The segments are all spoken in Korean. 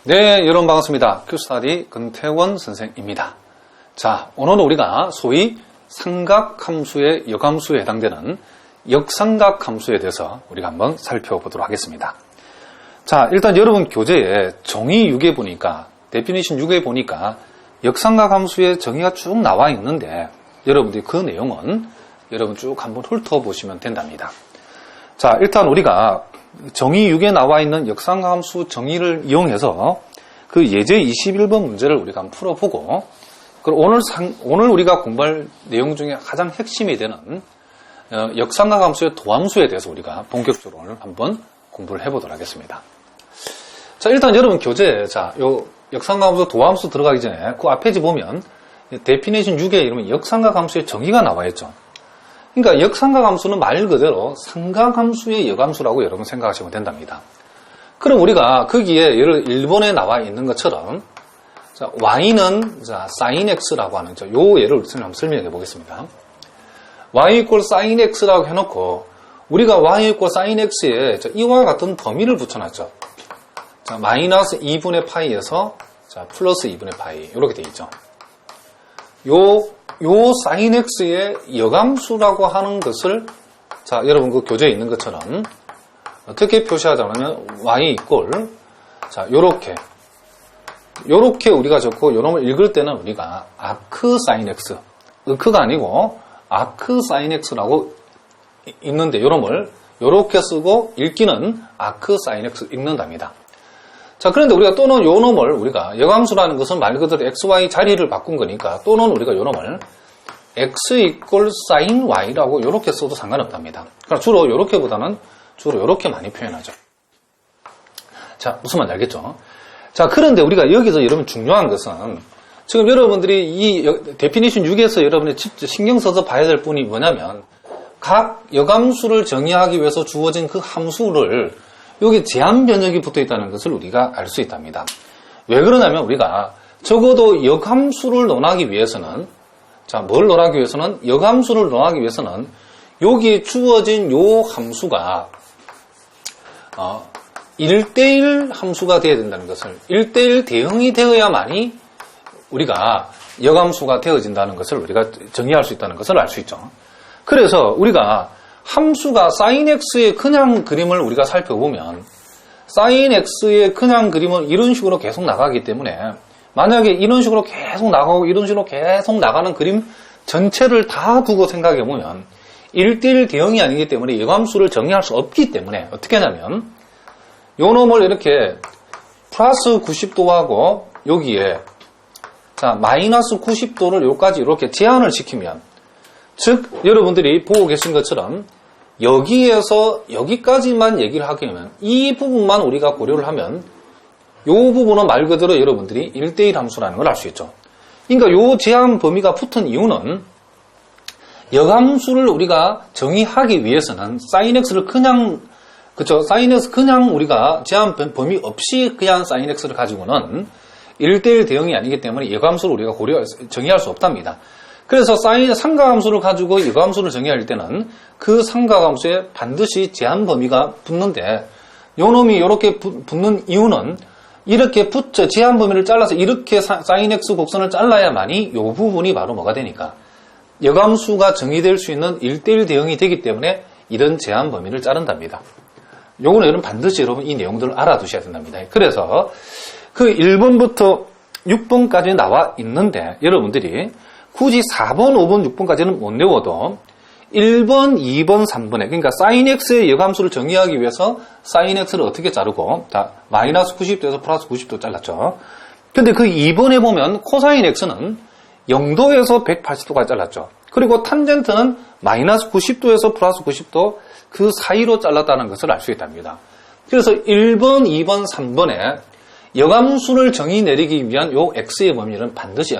네, 여러분 반갑습니다. 큐스타디 금태원 선생입니다. 자, 오늘은 우리가 소위 삼각함수의 역함수에 해당되는 역삼각함수에 대해서 우리가 한번 살펴보도록 하겠습니다. 자, 일단 여러분 교재에 정의 6에 보니까, 데피니션 6에 보니까 역삼각함수의 정의가 쭉 나와 있는데 여러분들이 그 내용은 여러분 쭉 한번 훑어보시면 된답니다. 자, 일단 우리가 정의 6에 나와 있는 역삼각함수 정의를 이용해서 그 예제 21번 문제를 우리가 한번 풀어보고, 그리고 오늘 우리가 공부할 내용 중에 가장 핵심이 되는 역삼각함수의 도함수에 대해서 우리가 본격적으로 오늘 한번 공부를 해보도록 하겠습니다. 자, 일단 여러분 교재에 요 역삼각함수 도함수 들어가기 전에 그 앞에 보면 데피니션 6에 이러면 역삼각함수의 정의가 나와 있죠. 그러니까 역삼각함수는 말 그대로 삼각함수의 역함수라고 여러분 생각하시면 된답니다. 그럼 우리가 거기에 예를 1번에 나와 있는 것처럼 y는 sin x라고 하는 요 예를 한번 설명해 보겠습니다. y equal sin x라고 해놓고 우리가 y equal sin x에 이와 같은 범위를 붙여놨죠. 마이너스 2분의 파이에서 플러스 2분의 파이 이렇게 되어 있죠. 요 sin x의 역함수라고 하는 것을 여러분 그 교재에 있는 것처럼 어떻게 표시하자면 y equal 요렇게 우리가 적고 요놈을 읽을 때는 우리가 arc sin x, 가 아니고 arc sin x라고 읽는데 요놈을 요렇게 쓰고 읽기는 arc sin x 읽는답니다. 자, 그런데 우리가 또는 요 놈을 우리가 역함수라는 것은 말 그대로 xy 자리를 바꾼 거니까 또는 우리가 요 놈을 x equal sin y라고 요렇게 써도 상관없답니다. 그러니까 주로 요렇게보다는 주로 요렇게 많이 표현하죠. 자, 무슨 말인지 알겠죠? 자, 그런데 우리가 여기서 여러분 중요한 것은 지금 여러분들이 이 데피니션 6에서 여러분이 직접 신경 써서 봐야 될 부분이 뭐냐면 각 역함수를 정의하기 위해서 주어진 그 함수를 여기 제한 변역이 붙어 있다는 것을 우리가 알 수 있답니다. 왜 그러냐면 우리가 적어도 역함수를 논하기 위해서는 뭘 논하기 위해서는 역함수를 논하기 위해서는 여기에 주어진 요 함수가 1대1 함수가 되어야 된다는 것을 1대1 대응이 되어야만이 우리가 역함수가 되어진다는 것을 우리가 정의할 수 있다는 것을 알 수 있죠. 그래서 우리가 함수가 sin x의 그냥 그림을 우리가 살펴보면 sin x의 그냥 그림은 이런 식으로 계속 나가기 때문에 만약에 이런 식으로 계속 나가고 이런 식으로 계속 나가는 그림 전체를 다 두고 생각해보면 1대1 대응이 아니기 때문에 역함수를 정의할 수 없기 때문에 어떻게 하냐면 요 놈을 이렇게 플러스 90도하고 여기에 마이너스 90도를 여기까지 이렇게 제한을 시키면 즉 여러분들이 보고 계신 것처럼 여기에서 여기까지만 얘기를 하게 되면 이 부분만 우리가 고려를 하면 이 부분은 말 그대로 여러분들이 1대1 함수라는 걸 알 수 있죠. 그러니까 이 제한 범위가 붙은 이유는 역함수를 우리가 정의하기 위해서는 sin x를 그냥 sin x 그냥 우리가 제한 범위 없이 그냥 sin x를 가지고는 1대1 대응이 아니기 때문에 역함수를 우리가 정의할 수 없답니다. 그래서 삼각함수를 가지고 역함수를 정의할 때는 그 삼각함수에 반드시 제한 범위가 붙는데 요 놈이 이렇게 붙는 이유는 이렇게 제한 범위를 잘라서 이렇게 sin x 곡선을 잘라야만이 요 부분이 바로 뭐가 되니까 역함수가 정의될 수 있는 1대1 대응이 되기 때문에 이런 제한 범위를 자른답니다. 요거는 여러분 반드시 여러분 이 내용들을 알아두셔야 된답니다. 그래서 그 1번부터 6번까지 나와 있는데 여러분들이 굳이 4번, 5번, 6번까지는 못 외워도 1번, 2번, 3번에 그러니까 sin x의 역함수를 정의하기 위해서 sin x를 어떻게 자르고 마이너스 90도에서 플러스 90도 잘랐죠. 근데 그 2번에 보면 코사인 x는 0도에서 180도까지 잘랐죠. 그리고 탄젠트는 마이너스 90도에서 플러스 90도 그 사이로 잘랐다는 것을 알 수 있답니다. 그래서 1번, 2번, 3번에 역함수를 정의 내리기 위한 요 x의 범위는 반드시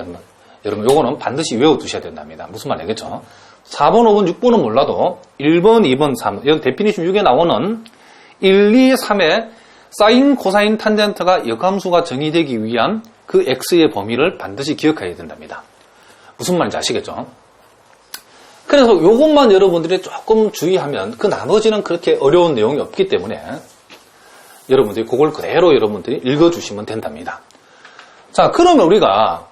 여러분 요거는 반드시 외워두셔야 된답니다. 무슨 말 알겠죠? 4번, 5번, 6번은 몰라도 1번, 2번, 3번 여기 데피니션 6에 나오는 1, 2, 3의 사인, 코사인, 탄젠트가 역함수가 정의되기 위한 그 x의 범위를 반드시 기억해야 된답니다. 무슨 말인지 아시겠죠? 그래서 요것만 여러분들이 조금 주의하면 그 나머지는 그렇게 어려운 내용이 없기 때문에 여러분들이 그걸 그대로 여러분들이 읽어주시면 된답니다. 자, 그러면 우리가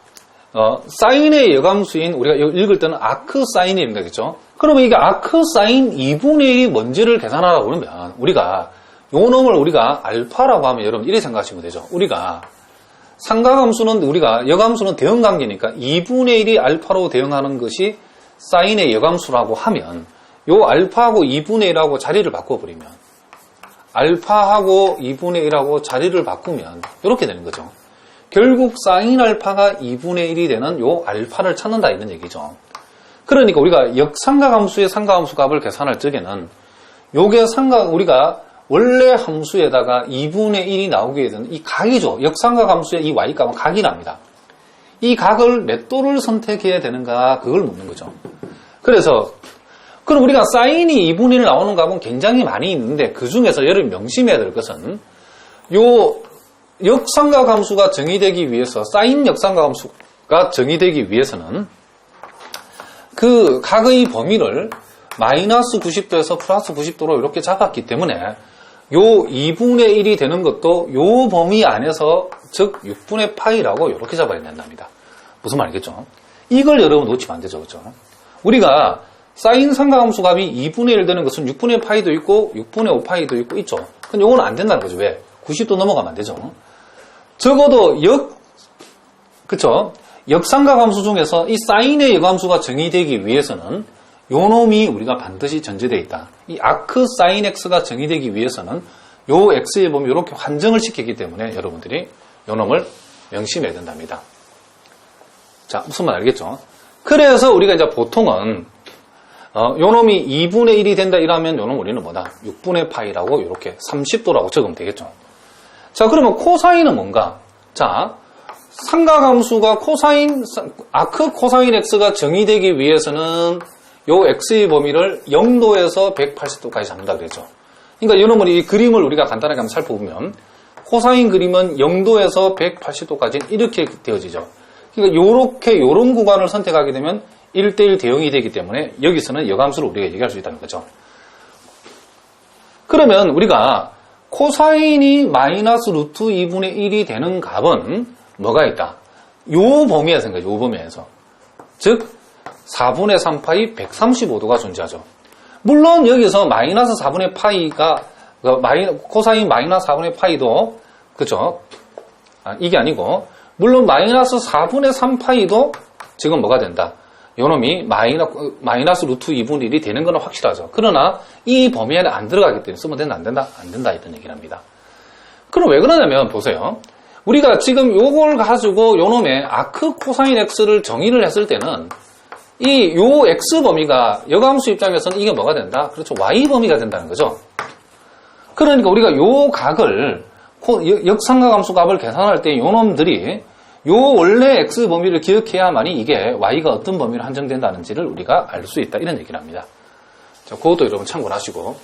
사인의 여감수인 우리가 읽을 때는 아크 사인이 된다겠죠. 그러면 이게 아크 사인 2분의 1이 뭔지를 계산하라고 그러면 우리가 요 놈을 우리가 알파라고 하면 여러분 이렇게 생각하시면 되죠. 우리가 상가함수는 우리가 여감수는 대응관계니까 2분의 1이 알파로 대응하는 것이 사인의 여감수라고 하면 요 알파하고 2분의 1하고 자리를 바꿔버리면 알파하고 2분의 1하고 자리를 바꾸면 이렇게 되는 거죠. 결국 사인 알파가 2분의 1이 되는 요 알파를 찾는다 이런 얘기죠. 그러니까 우리가 역삼각함수의 상가함수 값을 계산할 적에는 요게 우리가 원래 함수에다가 2분의 1이 나오게 되는 이 각이죠. 역삼각함수의 이 y값은 각이랍니다. 이 각을 몇 도를 선택해야 되는가 그걸 묻는 거죠. 그래서 그럼 우리가 사인이 2분의 1 나오는 값은 굉장히 많이 있는데 그 중에서 여러분 명심해야 될 것은 요 역삼각함수가 정의되기 위해서 사인 역삼각함수가 정의되기 위해서는 그 각의 범위를 마이너스 90도에서 플러스 90도로 이렇게 잡았기 때문에 요 2분의 1이 되는 것도 요 범위 안에서 즉 6분의 파이라고 이렇게 잡아야 된답니다. 무슨 말이겠죠? 이걸 여러분 놓치면 안 되죠. 그렇죠? 우리가 사인 삼각함수 값이 2분의 1 되는 것은 6분의 파이도 있고 6분의 5파이도 있죠. 근데 요건 안 된다는 거죠. 왜? 90도 넘어가면 안 되죠. 적어도 그쵸? 역삼각함수 중에서 이 사인의 역함수가 정의되기 위해서는 요 놈이 우리가 반드시 전제되어 있다. 이 아크 사인 x가 정의되기 위해서는 요 x의 범위 이렇게 환정을 시켰기 때문에 여러분들이 요 놈을 명심해야 된답니다. 자, 무슨 말 알겠죠? 그래서 우리가 이제 보통은 요 놈이 2분의 1이 된다 이러면 요 놈 우리는 뭐다? 6분의 파이라고 이렇게 30도라고 적으면 되겠죠. 자, 그러면 코사인은 뭔가? 자, 삼각함수가 아크 코사인 x가 정의되기 위해서는 요 x의 범위를 0도에서 180도까지 잡는다 그랬죠. 그러니까 여러분 이 그림을 우리가 간단하게 한번 살펴보면 코사인 그림은 0도에서 180도까지 이렇게 되어지죠. 그러니까 요런 구간을 선택하게 되면 1대1 대응이 되기 때문에 여기서는 여감수를 우리가 얘기할 수 있다는 거죠. 그러면 우리가 코사인이 마이너스 루트 2분의 1이 되는 값은 뭐가 있다? 요 범위에서 요 범위에서 즉 4분의 3파이 135도가 존재하죠. 물론 여기서 마이너스 4분의 파이가 코사인 마이너스 4분의 파이도 그죠? 이게 아니고 물론 마이너스 4분의 3파이도 지금 뭐가 된다? 요놈이 마이너스 루트 2분의 1이 되는 건 확실하죠. 그러나 이 범위 안에 안 들어가기 때문에 쓰면 된다 안 된다? 안 된다 이런 얘기를 합니다. 그럼 왜 그러냐면 보세요. 우리가 지금 요걸 가지고 요놈의 아크 코사인 x를 정의를 했을 때는 요 x 범위가 여감수 입장에서는 이게 뭐가 된다? 그렇죠. y 범위가 된다는 거죠. 그러니까 우리가 요 각을 역삼각함수 값을 계산할 때 요놈들이 요 원래 x 범위를 기억해야만이 이게 y가 어떤 범위로 한정된다는지를 우리가 알 수 있다 이런 얘기를 합니다. 자, 그것도 여러분 참고를 하시고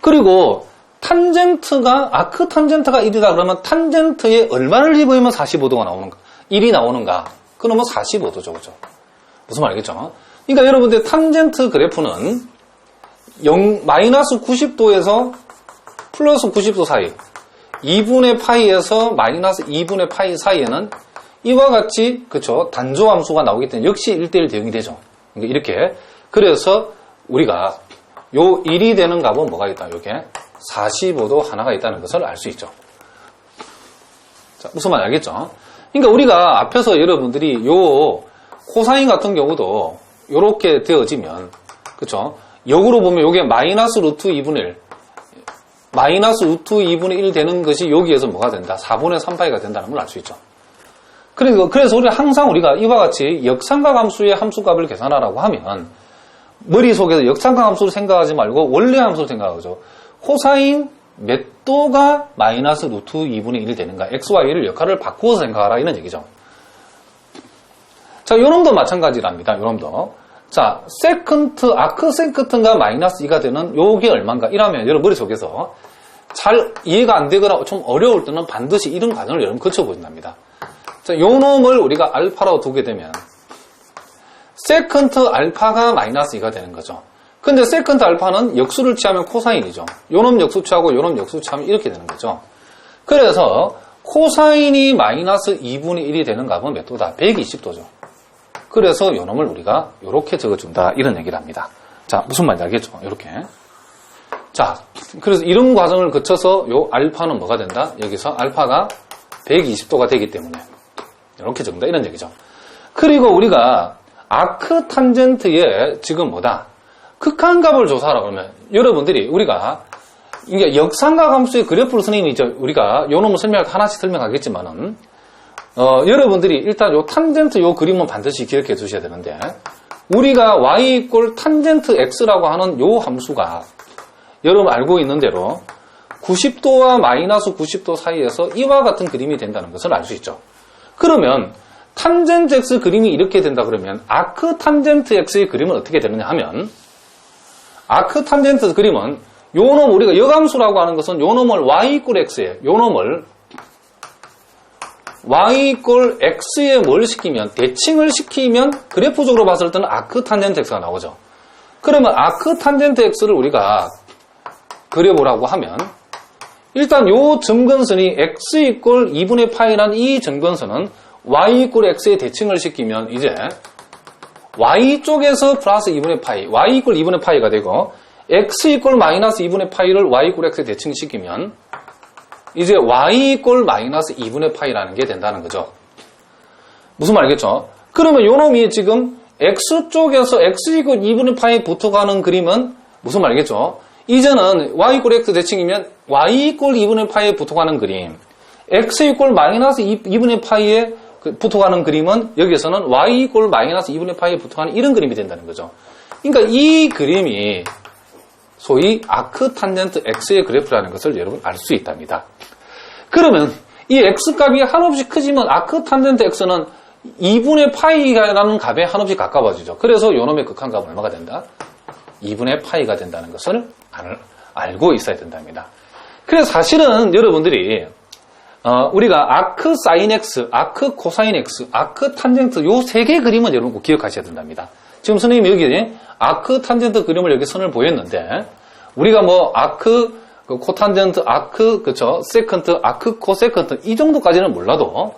그리고 아크 탄젠트가 1이다 그러면 탄젠트에 얼마를 집으면 45도가 나오는가? 1이 나오는가? 그러면 45도죠. 그죠? 무슨 말이겠죠? 그러니까 여러분들 탄젠트 그래프는 마이너스 90도에서 플러스 90도 사이 2분의 파이에서 마이너스 2분의 파이 사이에는 이와 같이 그쵸 단조함수가 나오기 때문에 역시 1대1 대응이 되죠. 그러니까 이렇게 그래서 우리가 요 1이 되는 값은 뭐가 있다? 요게 45도 하나가 있다는 것을 알 수 있죠. 자, 무슨 말 알겠죠? 그러니까 우리가 앞에서 여러분들이 요 코사인 같은 경우도 요렇게 되어지면 그쵸? 역으로 보면 요게 마이너스 루트 2분의 1 마이너스 루트 2분의 1 되는 것이 여기에서 뭐가 된다? 4분의 3파이가 된다는 걸 알 수 있죠. 그래서 우리가 이와 같이 역삼각함수의 함수값을 계산하라고 하면 머릿속에서 역삼각함수를 생각하지 말고 원래 함수를 생각하죠. 코사인 몇 도가 마이너스 루트 2분의 1이 되는가? x, y를 역할을 바꾸어서 생각하라 이런 얘기죠. 자, 요놈도 마찬가지랍니다. 요놈도. 자, 아크 세컨트가 마이너스 2가 되는 요게 얼마인가? 이러면 여러분 머릿속에서 잘 이해가 안 되거나 좀 어려울 때는 반드시 이런 과정을 여러분 거쳐보신답니다. 자, 요 놈을 우리가 알파라고 두게 되면 세컨트 알파가 마이너스 2가 되는 거죠. 근데 세컨드 알파는 역수를 취하면 코사인이죠. 요놈 역수 취하고 요놈 역수 취하면 이렇게 되는 거죠. 그래서 코사인이 마이너스 2분의 1이 되는 값은 몇 도다? 120도죠. 그래서 요놈을 우리가 이렇게 적어준다. 이런 얘기를 합니다. 자, 무슨 말인지 알겠죠? 이렇게. 자, 그래서 이런 과정을 거쳐서 요 알파는 뭐가 된다? 여기서 알파가 120도가 되기 때문에 이렇게 적는다. 이런 얘기죠. 그리고 우리가 아크 탄젠트의 지금 뭐다? 극한값을 조사하라고 하면 여러분들이 우리가 이게 역삼각 함수의 그래프를 선생님이 우리가 요 놈을 설명할 때 하나씩 설명하겠지만은 여러분들이 일단 요 탄젠트 요 그림은 반드시 기억해 주셔야 되는데 우리가 y 이꼴 탄젠트 x라고 하는 요 함수가 여러분 알고 있는 대로 90도와 마이너스 90도 사이에서 이와 같은 그림이 된다는 것을 알 수 있죠. 그러면 탄젠트 x 그림이 이렇게 된다 그러면 아크 탄젠트 x의 그림은 어떻게 되느냐 하면 아크 탄젠트 그림은 요 놈 우리가 역함수라고 하는 것은 요 놈을 y 이꼴 x에 요 놈을 y 이꼴 x에 뭘 시키면 대칭을 시키면 그래프적으로 봤을 때는 아크 탄젠트 x가 나오죠. 그러면 아크 탄젠트 x를 우리가 그려보라고 하면 일단 요 점근선이 x 이꼴 2분의 파이란 이 점근선은 y 이꼴 x에 대칭을 시키면 이제 y 쪽에서 플러스 2분의 파이, y 이꼴 2분의 파이가 되고 x 이꼴 마이너스 2분의 파이를 y 이꼴 x에 대칭시키면 이제 y 이꼴 마이너스 2분의 파이라는 게 된다는 거죠. 무슨 말이겠죠? 그러면 요 놈이 지금 x 쪽에서 x 이꼴 2분의 파이 붙어가는 그림은 무슨 말이겠죠? 이제는 y 이꼴 x 대칭이면 y 이꼴 2분의 파이에 붙어가는 그림, x 이꼴 마이너스 2분의 파이에 붙어가는 그림은 여기에서는 y 이꼴 마이너스 2분의 파이에 붙어가는 이런 그림이 된다는 거죠. 그러니까 이 그림이 소위 아크 탄젠트 x의 그래프라는 것을 여러분 알 수 있답니다. 그러면 이 x값이 한없이 크지만 아크 탄젠트 x는 2분의 파이라는 값에 한없이 가까워지죠. 그래서 요놈의 극한값은 얼마가 된다? 2분의 파이가 된다는 것을 알고 있어야 된답니다. 그래서 사실은 여러분들이 우리가 아크 사인 x, 아크 코사인 x, 아크 탄젠트 요 세 개 그림은 여러분 꼭 기억하셔야 된답니다. 지금 선생님이 여기 아크 탄젠트 그림을 여기 선을 보였는데 우리가 뭐 아크 코탄젠트, 아크 그쵸 세컨트, 아크 코세컨트 이 정도까지는 몰라도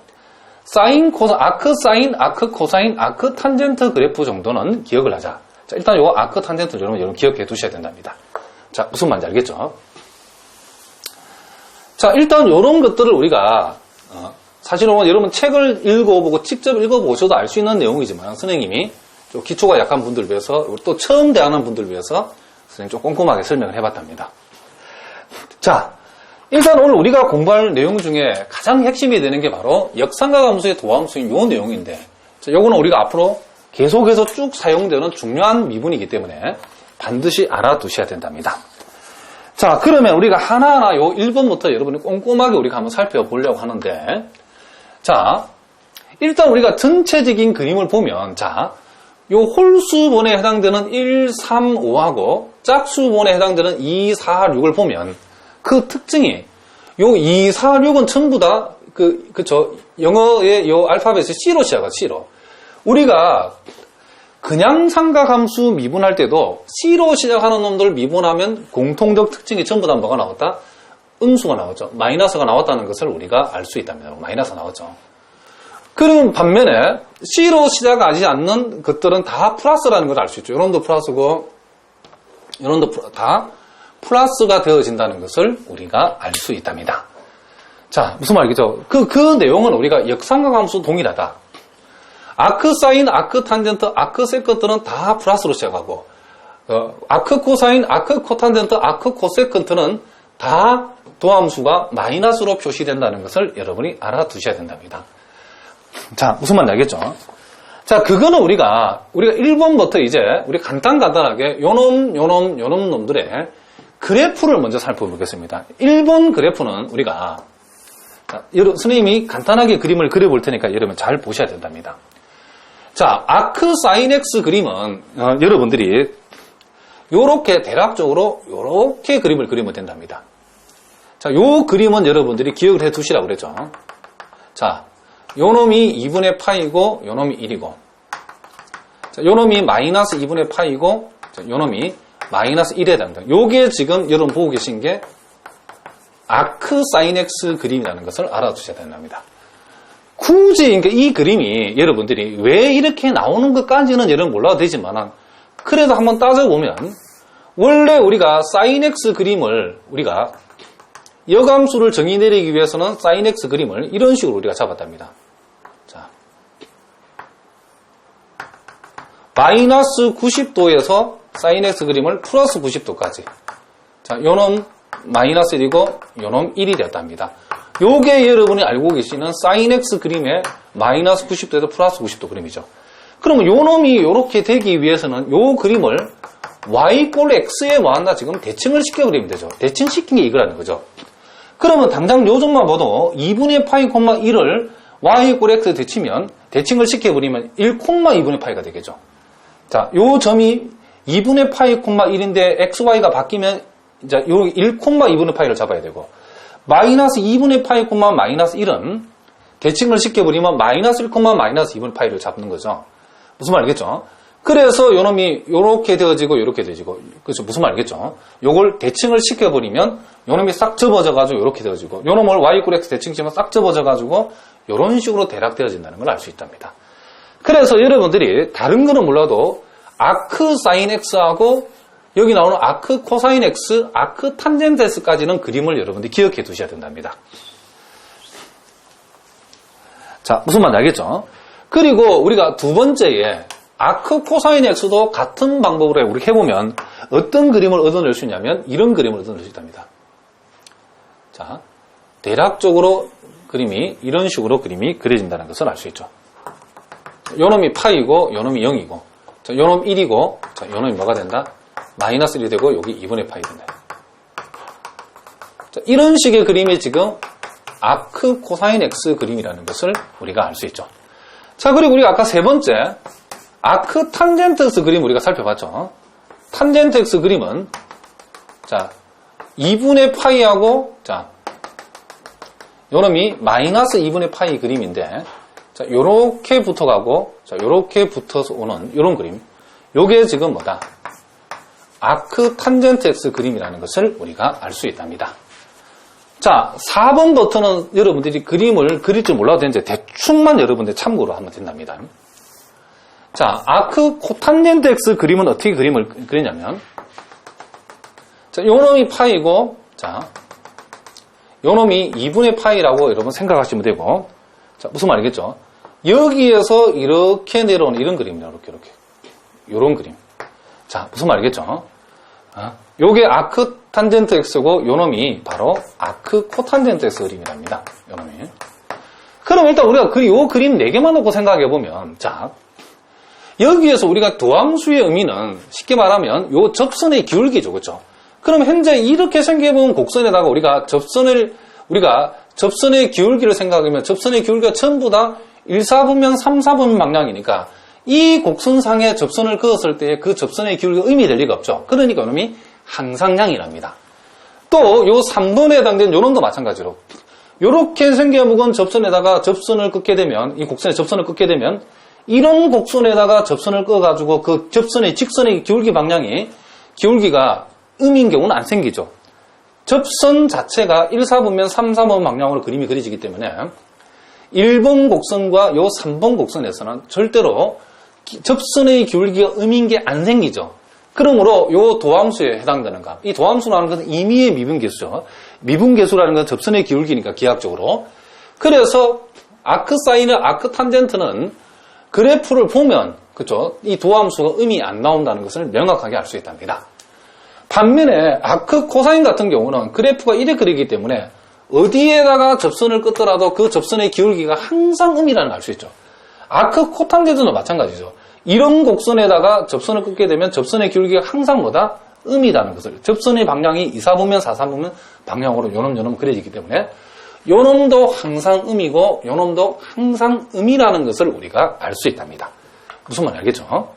사인 코사, 아크 사인, 아크 코사인, 아크 탄젠트 그래프 정도는 기억을 하자. 자, 일단 요 아크 탄젠트 여러분 기억해 두셔야 된답니다. 자, 무슨 말인지 알겠죠? 자, 일단 이런 것들을 우리가 사실은 여러분 책을 읽어보고 직접 읽어보셔도 알 수 있는 내용이지만 선생님이 좀 기초가 약한 분들 위해서 또 처음 대하는 분들 위해서 선생님 좀 꼼꼼하게 설명을 해봤답니다. 자, 일단 오늘 우리가 공부할 내용 중에 가장 핵심이 되는 게 바로 역삼각 함수의 도함수인 요 내용인데 요거는 우리가 앞으로 계속해서 쭉 사용되는 중요한 미분이기 때문에 반드시 알아두셔야 된답니다. 자, 그러면 우리가 하나하나 요 1번부터 여러분이 꼼꼼하게 우리가 한번 살펴보려고 하는데 자, 일단 우리가 전체적인 그림을 보면 자, 요 홀수번에 해당되는 1, 3, 5하고 짝수번에 해당되는 2, 4, 6을 보면 그 특징이 요 2, 4, 6은 전부 다 그쵸 영어의 요 알파벳이 C로 시작하죠. C로. 우리가 그냥 삼각함수 미분할 때도 C로 시작하는 놈들 미분하면 공통적 특징이 전부 다 뭐가 나왔다? 음수가 나왔죠. 마이너스가 나왔다는 것을 우리가 알 수 있답니다. 마이너스가 나왔죠. 그럼 반면에 C로 시작하지 않는 것들은 다 플러스라는 걸 알 수 있죠. 이런도 플러스고 이런도 다 플러스가 되어진다는 것을 우리가 알 수 있답니다. 자, 무슨 말이죠? 그 내용은 우리가 역삼각함수 동일하다. 아크 사인, 아크 탄젠트, 아크 세컨트는 다 플러스로 시작하고 아크 코사인, 아크 코탄젠트, 아크 코세컨트는 다 도함수가 마이너스로 표시된다는 것을 여러분이 알아두셔야 된답니다. 자, 무슨 말인지 알겠죠? 자, 그거는 우리가 1번부터 이제 우리 간단하게 요놈 놈들의 그래프를 먼저 살펴보겠습니다. 1번 그래프는 우리가 선생님이 간단하게 그림을 그려볼 테니까 여러분 잘 보셔야 된답니다. 자, 아크 사인 X 그림은 여러분들이 요렇게 대략적으로 요렇게 그림을 그리면 된답니다. 자, 요 그림은 여러분들이 기억을 해 두시라고 그랬죠. 자, 요 놈이 2분의 파이고 요 놈이 1이고 자, 요 놈이 마이너스 2분의 파이고 자, 요 놈이 마이너스 1에 해당된다. 요게 지금 여러분 보고 계신 게 아크 사인 X 그림이라는 것을 알아두셔야 된답니다. 굳이 그러니까 이 그림이 여러분들이 왜 이렇게 나오는 것까지는 여러분 몰라도 되지만 그래도 한번 따져보면 원래 우리가 사인 X 그림을 우리가 여감수를 정의 내리기 위해서는 사인 X 그림을 이런 식으로 우리가 잡았답니다. 자, 마이너스 90도에서 사인 X 그림을 플러스 90도까지. 자, 요놈 마이너스 1이고 요놈 1이 되었답니다. 요게 여러분이 알고 계시는 사인 X 그림의 마이너스 90도에서 플러스 90도 그림이죠. 그러면 요놈이 요렇게 되기 위해서는 요 그림을 y 꼴 x에 뭐한다? 지금 대칭을 시켜버리면 되죠. 대칭시킨 게 이거라는 거죠. 그러면 당장 요점만 봐도 2분의 파이, 1을 y 꼴 x 대치면 대칭을 시켜버리면 1,2분의 파이가 되겠죠. 자, 요 점이 2분의 파이, 1인데 xy가 바뀌면 이제 요 1,2분의 파이를 잡아야 되고 마이너스 2분의 파이, 마이너스 1은 대칭을 시켜버리면 마이너스 1, 마이너스 2분의 파이를 잡는 거죠. 무슨 말 알겠죠? 그래서 요놈이 요렇게 되어지고 요렇게 되어지고 그렇죠? 무슨 말 알겠죠? 요걸 대칭을 시켜버리면 요놈이 싹 접어져가지고 요렇게 되어지고 요놈을 y 꼴 x 대칭시키면 싹 접어져가지고 요런 식으로 대략 되어진다는 걸 알 수 있답니다. 그래서 여러분들이 다른 거는 몰라도 아크 사인 x하고 여기 나오는 아크 코사인 x, 아크 탄젠트 x까지는 그림을 여러분들이 기억해 두셔야 된답니다. 자, 무슨 말인지 알겠죠? 그리고 우리가 두 번째에 아크 코사인 x도 같은 방법으로 우리 해보면 어떤 그림을 얻어낼 수 있냐면 이런 그림을 얻어낼 수 있답니다. 자, 대략적으로 그림이 이런 식으로 그림이 그려진다는 것을 알 수 있죠. 요놈이 파이고 요놈이 0이고 자, 요놈 1이고 자, 요놈이 뭐가 된다? 마이너스 1이 되고 여기 2분의 파이 된다. 자, 이런 식의 그림이 지금 아크 코사인 x 그림이라는 것을 우리가 알 수 있죠. 자, 그리고 우리가 아까 세 번째 아크 탄젠트 x 그림 우리가 살펴봤죠. 탄젠트 x 그림은 자 2분의 파이하고 자 요놈이 마이너스 2분의 파이 그림인데 자 요렇게 붙어가고 자 요렇게 붙어서 오는 요런 그림 요게 지금 뭐다? 아크 탄젠트 x 그림이라는 것을 우리가 알 수 있답니다. 자 4번부터는 여러분들이 그림을 그릴 줄 몰라도 되는데 대충만 여러분들 참고로 하면 된답니다. 자, 아크 코탄젠트 x 그림은 어떻게 그림을 그리냐면 자, 요놈이 파이고 자, 요놈이 2분의 파이라고 여러분 생각하시면 되고 자, 무슨 말이겠죠? 여기에서 이렇게 내려오는 이런 그림이다. 이렇게 요런 그림. 자, 무슨 말이겠죠? 요게 아크 탄젠트 x고 요놈이 바로 아크 코탄젠트 x 그림이랍니다. 요놈이. 그럼 일단 우리가 요 그림 4개만 놓고 생각해 보면 자, 여기에서 우리가 도함수의 의미는 쉽게 말하면 요 접선의 기울기죠. 그렇죠? 그럼 현재 이렇게 생겨본 곡선에다가 우리가 접선의 기울기를 생각하면 접선의 기울기가 전부 다 1, 4분면 3, 4분 방향이니까 이 곡선상에 접선을 그었을 때 그 접선의 기울기가 의미될 리가 없죠. 그러니까 이놈이 항상량이랍니다. 또 요 3번에 해당되는 요놈도 마찬가지로 요렇게 생겨본 접선에다가 접선을 긋게 되면 이 곡선에 접선을 긋게 되면 이런 곡선에다가 접선을 꺼가지고 그 접선의 직선의 기울기 방향이 기울기가 음인 경우는 안 생기죠. 접선 자체가 1, 4분면 3, 4분 방향으로 그림이 그려지기 때문에 1번 곡선과 요 3번 곡선에서는 절대로 접선의 기울기가 음인 게 안 생기죠. 그러므로 요 도함수에 해당되는 값. 이 도함수라는 것은 임의의 미분계수죠. 미분계수라는 건 접선의 기울기니까 기하학적으로. 그래서 아크 사인과 아크 탄젠트는 그래프를 보면 그렇죠? 이 도함수가 음이 안 나온다는 것을 명확하게 알 수 있답니다. 반면에 아크 코사인 같은 경우는 그래프가 이래 그리기 때문에 어디에다가 접선을 긋더라도 그 접선의 기울기가 항상 음이라는 걸 알 수 있죠. 아크 코탄젠트도 마찬가지죠. 이런 곡선에다가 접선을 긋게 되면 접선의 기울기가 항상 뭐다? 음이라는 것을. 접선의 방향이 2, 4분면 4, 3분면 방향으로 요놈 그려지기 때문에 요놈도 항상 음이고 요놈도 항상 음이라는 것을 우리가 알 수 있답니다. 무슨 말인지 알겠죠?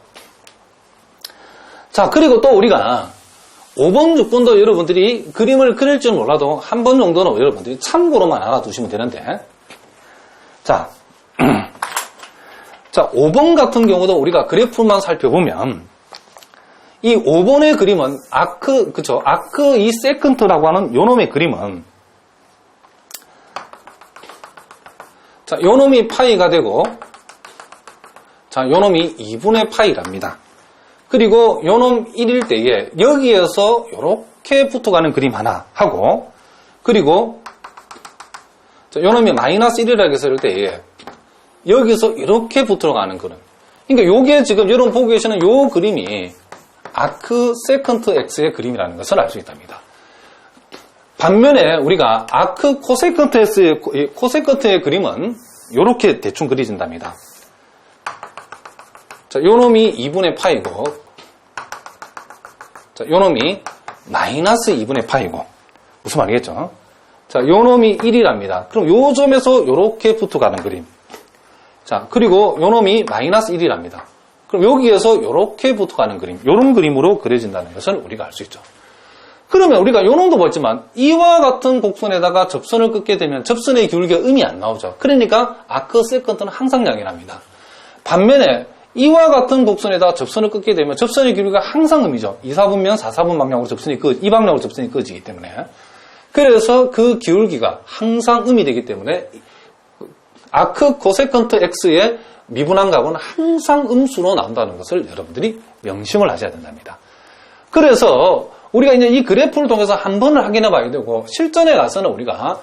자, 그리고 또 우리가 5번, 6번도 여러분들이 그림을 그릴 줄 몰라도 한 번 정도는 여러분들이 참고로만 알아두시면 되는데 자, 5번 같은 경우도 우리가 그래프만 살펴보면 이 5번의 그림은 아크, 그쵸? 아크 이 세컨트라고 하는 요 놈의 그림은 자, 요 놈이 파이가 되고 자, 요 놈이 2분의 파이랍니다. 그리고 요 놈 1일 때에 여기에서 요렇게 붙어가는 그림 하나 하고 그리고 자, 요 놈이 마이너스 1이라고 했을 때에 여기서 이렇게 붙어가는 그림. 그러니까 요게 지금 여러분 보고 계시는 요 그림이 아크 세컨트 X의 그림이라는 것을 알 수 있답니다. 반면에 우리가 아크 코세컨트 X의 코세컨트의 그림은 이렇게 대충 그려진답니다. 자, 요 놈이 2분의 파이고, 자, 요 놈이 마이너스 2분의 파이고, 무슨 말이겠죠? 자, 요 놈이 1이랍니다. 그럼 요 점에서 이렇게 붙어가는 그림. 자, 그리고 요 놈이 마이너스 1이랍니다. 그럼 여기에서 이렇게 붙어가는 그림, 이런 그림으로 그려진다는 것을 우리가 알 수 있죠. 그러면 우리가 요 놈도 봤지만 이와 같은 곡선에다가 접선을 끊게 되면 접선의 기울기가 음이 안 나오죠. 그러니까 아크 세컨트는 항상 양이랍니다. 반면에 이와 같은 곡선에다가 접선을 끊게 되면 접선의 기울기가 항상 음이죠. 2, 4분면 4, 4분 방향으로 접선이 이 방향으로 접선이 꺼지기 때문에 그래서 그 기울기가 항상 음이 되기 때문에 아크 코세컨트 X의 미분한 값은 항상 음수로 나온다는 것을 여러분들이 명심을 하셔야 된답니다. 그래서 우리가 이제 이 그래프를 통해서 한 번을 확인해 봐야 되고 실전에 가서는 우리가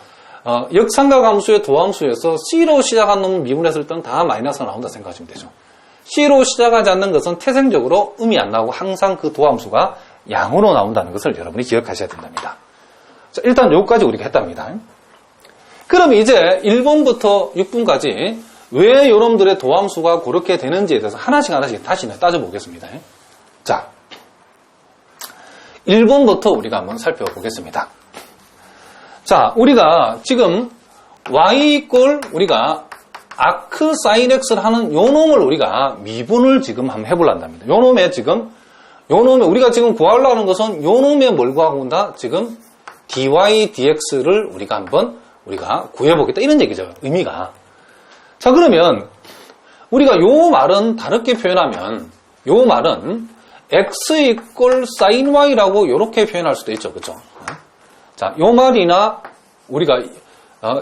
역삼각 함수의 도함수에서 C로 시작한 놈은 미분했을 때는 다 마이너스가 나온다 생각하시면 되죠. C로 시작하지 않는 것은 태생적으로 음이 안 나오고 항상 그 도함수가 양으로 나온다는 것을 여러분이 기억하셔야 된답니다. 자, 일단 여기까지 우리가 했답니다. 그럼 이제 1번부터 6번까지 왜 여러분들의 도함수가 그렇게 되는지에 대해서 하나씩 다시 따져보겠습니다. 자, 1번부터 우리가 한번 살펴보겠습니다. 자, 우리가 지금 y 이꼴 우리가 아크 사인 x를 하는 요 놈을 우리가 미분을 지금 한번 해보란답니다. 요 놈에 우리가 지금 구하려고 하는 것은 요 놈에 뭘 구하고 온다? 지금 dy dx를 우리가 구해보겠다. 이런 얘기죠. 의미가. 자, 그러면 우리가 요 말은 다르게 표현하면 요 말은 x 이꼴 sin y라고 이렇게 표현할 수도 있죠. 그렇죠? 자, 요 말이나 우리가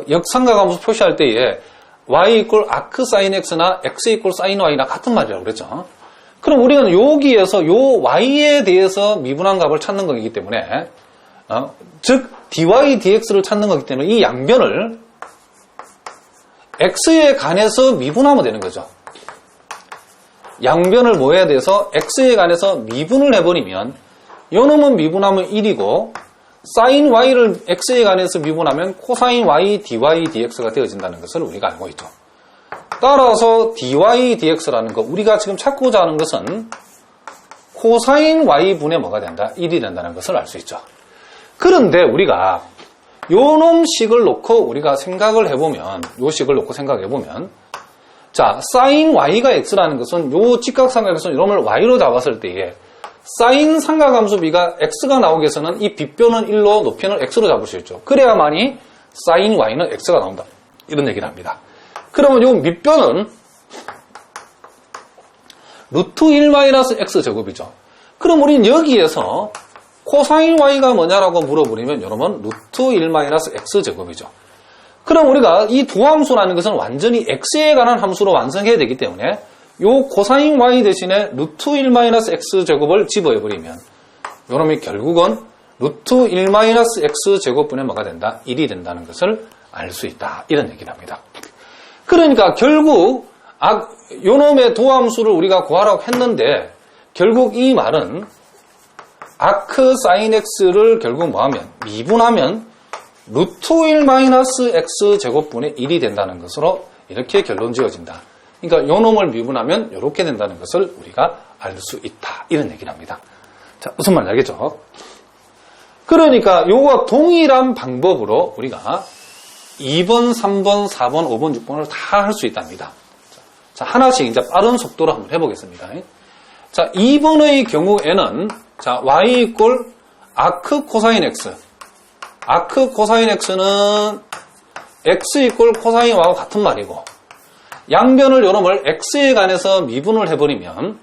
역삼각 함수 표시할 때에 y 이꼴 아크 sin x나 x 이꼴 sin y나 같은 말이라고 그랬죠. 그럼 우리는 여기에서 요 y에 대해서 미분한 값을 찾는 거기 때문에 즉 dy dx를 찾는 거기 때문에 이 양변을 x에 관해서 미분하면 되는 거죠. 양변을 뭐 해야 돼서 x에 관해서 미분을 해버리면 요 놈은 미분하면 1이고 sin y를 x에 관해서 미분하면 코사인 y dy dx가 되어진다는 것을 우리가 알고 있죠. 따라서 dy dx라는 거 우리가 지금 찾고자 하는 것은 코사인 y분의 뭐가 된다? 1이 된다는 것을 알 수 있죠. 그런데 우리가 요 놈식을 놓고 우리가 생각을 해보면 자, sin y가 x라는 것은 요 직각삼각에서 이놈을 y로 잡았을 때에 sin 삼각함수 b가 x가 나오기 위해서는 이 빗변은 1로 높이는 x로 잡을 수 있죠. 그래야만이 sin y는 x가 나온다. 이런 얘기를 합니다. 그러면 요 밑변은 루트 1-x 제곱이죠. 그럼 우리는 여기에서 코사인 y가 뭐냐라고 물어보면 여러분 루트 1-x 제곱이죠. 그럼 우리가 이 두 함수라는 것은 완전히 x에 관한 함수로 완성해야 되기 때문에 요 코사인 y 대신에 루트 1-x 제곱을 집어해버리면 요놈이 결국은 루트 1-x 제곱분의 뭐가 된다? 1이 된다는 것을 알 수 있다. 이런 얘기를 합니다. 그러니까 결국 요놈의 도함수를 우리가 구하라고 했는데 결국 이 말은 아크 사인 x를 결국 뭐하면 미분하면 루트 1-x 제곱분의 1이 된다는 것으로 이렇게 결론 지어진다. 그러니까 요 놈을 미분하면 이렇게 된다는 것을 우리가 알 수 있다. 이런 얘기를 합니다. 자, 무슨 말인지 알겠죠? 그러니까 요거 동일한 방법으로 우리가 2번, 3번, 4번, 5번, 6번을 다 할 수 있답니다. 자, 하나씩 이제 빠른 속도로 한번 해보겠습니다. 자, 2번의 경우에는 자, y 이꼴 아크 코사인 x. 아크 코사인 x는 x 이꼴 코사인 y와 같은 말이고 양변을 요놈을 x에 관해서 미분을 해버리면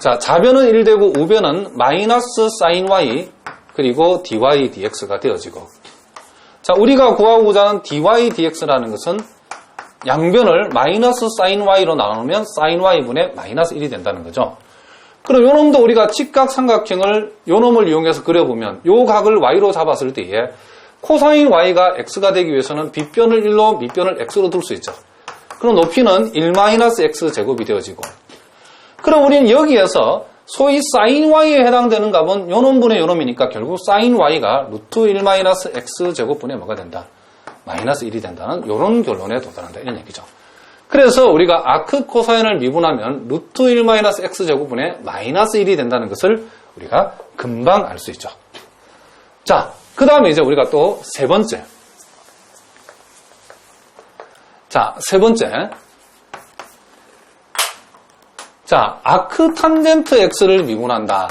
자, 좌변은 1되고 우변은 마이너스 sin y 그리고 dy dx가 되어지고, 자, 우리가 구하고자 하는 dy dx라는 것은 양변을 마이너스 sin y로 나누면 sin y분의 마이너스 1이 된다는 거죠. 그럼 요 놈도 우리가 직각삼각형을 요 놈을 이용해서 그려보면 요 각을 y로 잡았을 때에 코사인 y가 x가 되기 위해서는 빗변을 1로 밑변을 x로 둘 수 있죠. 그럼 높이는 1-x 제곱이 되어지고, 그럼 우리는 여기에서 소위 sin y에 해당되는 값은 요 놈분의 요 놈이니까 결국 sin y가 루트 1-x 제곱분의 뭐가 된다? 마이너스 1이 된다는 이런 결론에 도달한다 이런 얘기죠. 그래서 우리가 아크 코사인을 미분하면 루트 1-x 제곱분의 마이너스 1이 된다는 것을 우리가 금방 알 수 있죠. 자, 그 다음에 이제 우리가 또 세 번째. 자, 세 번째. 자, 아크 탄젠트 x를 미분한다.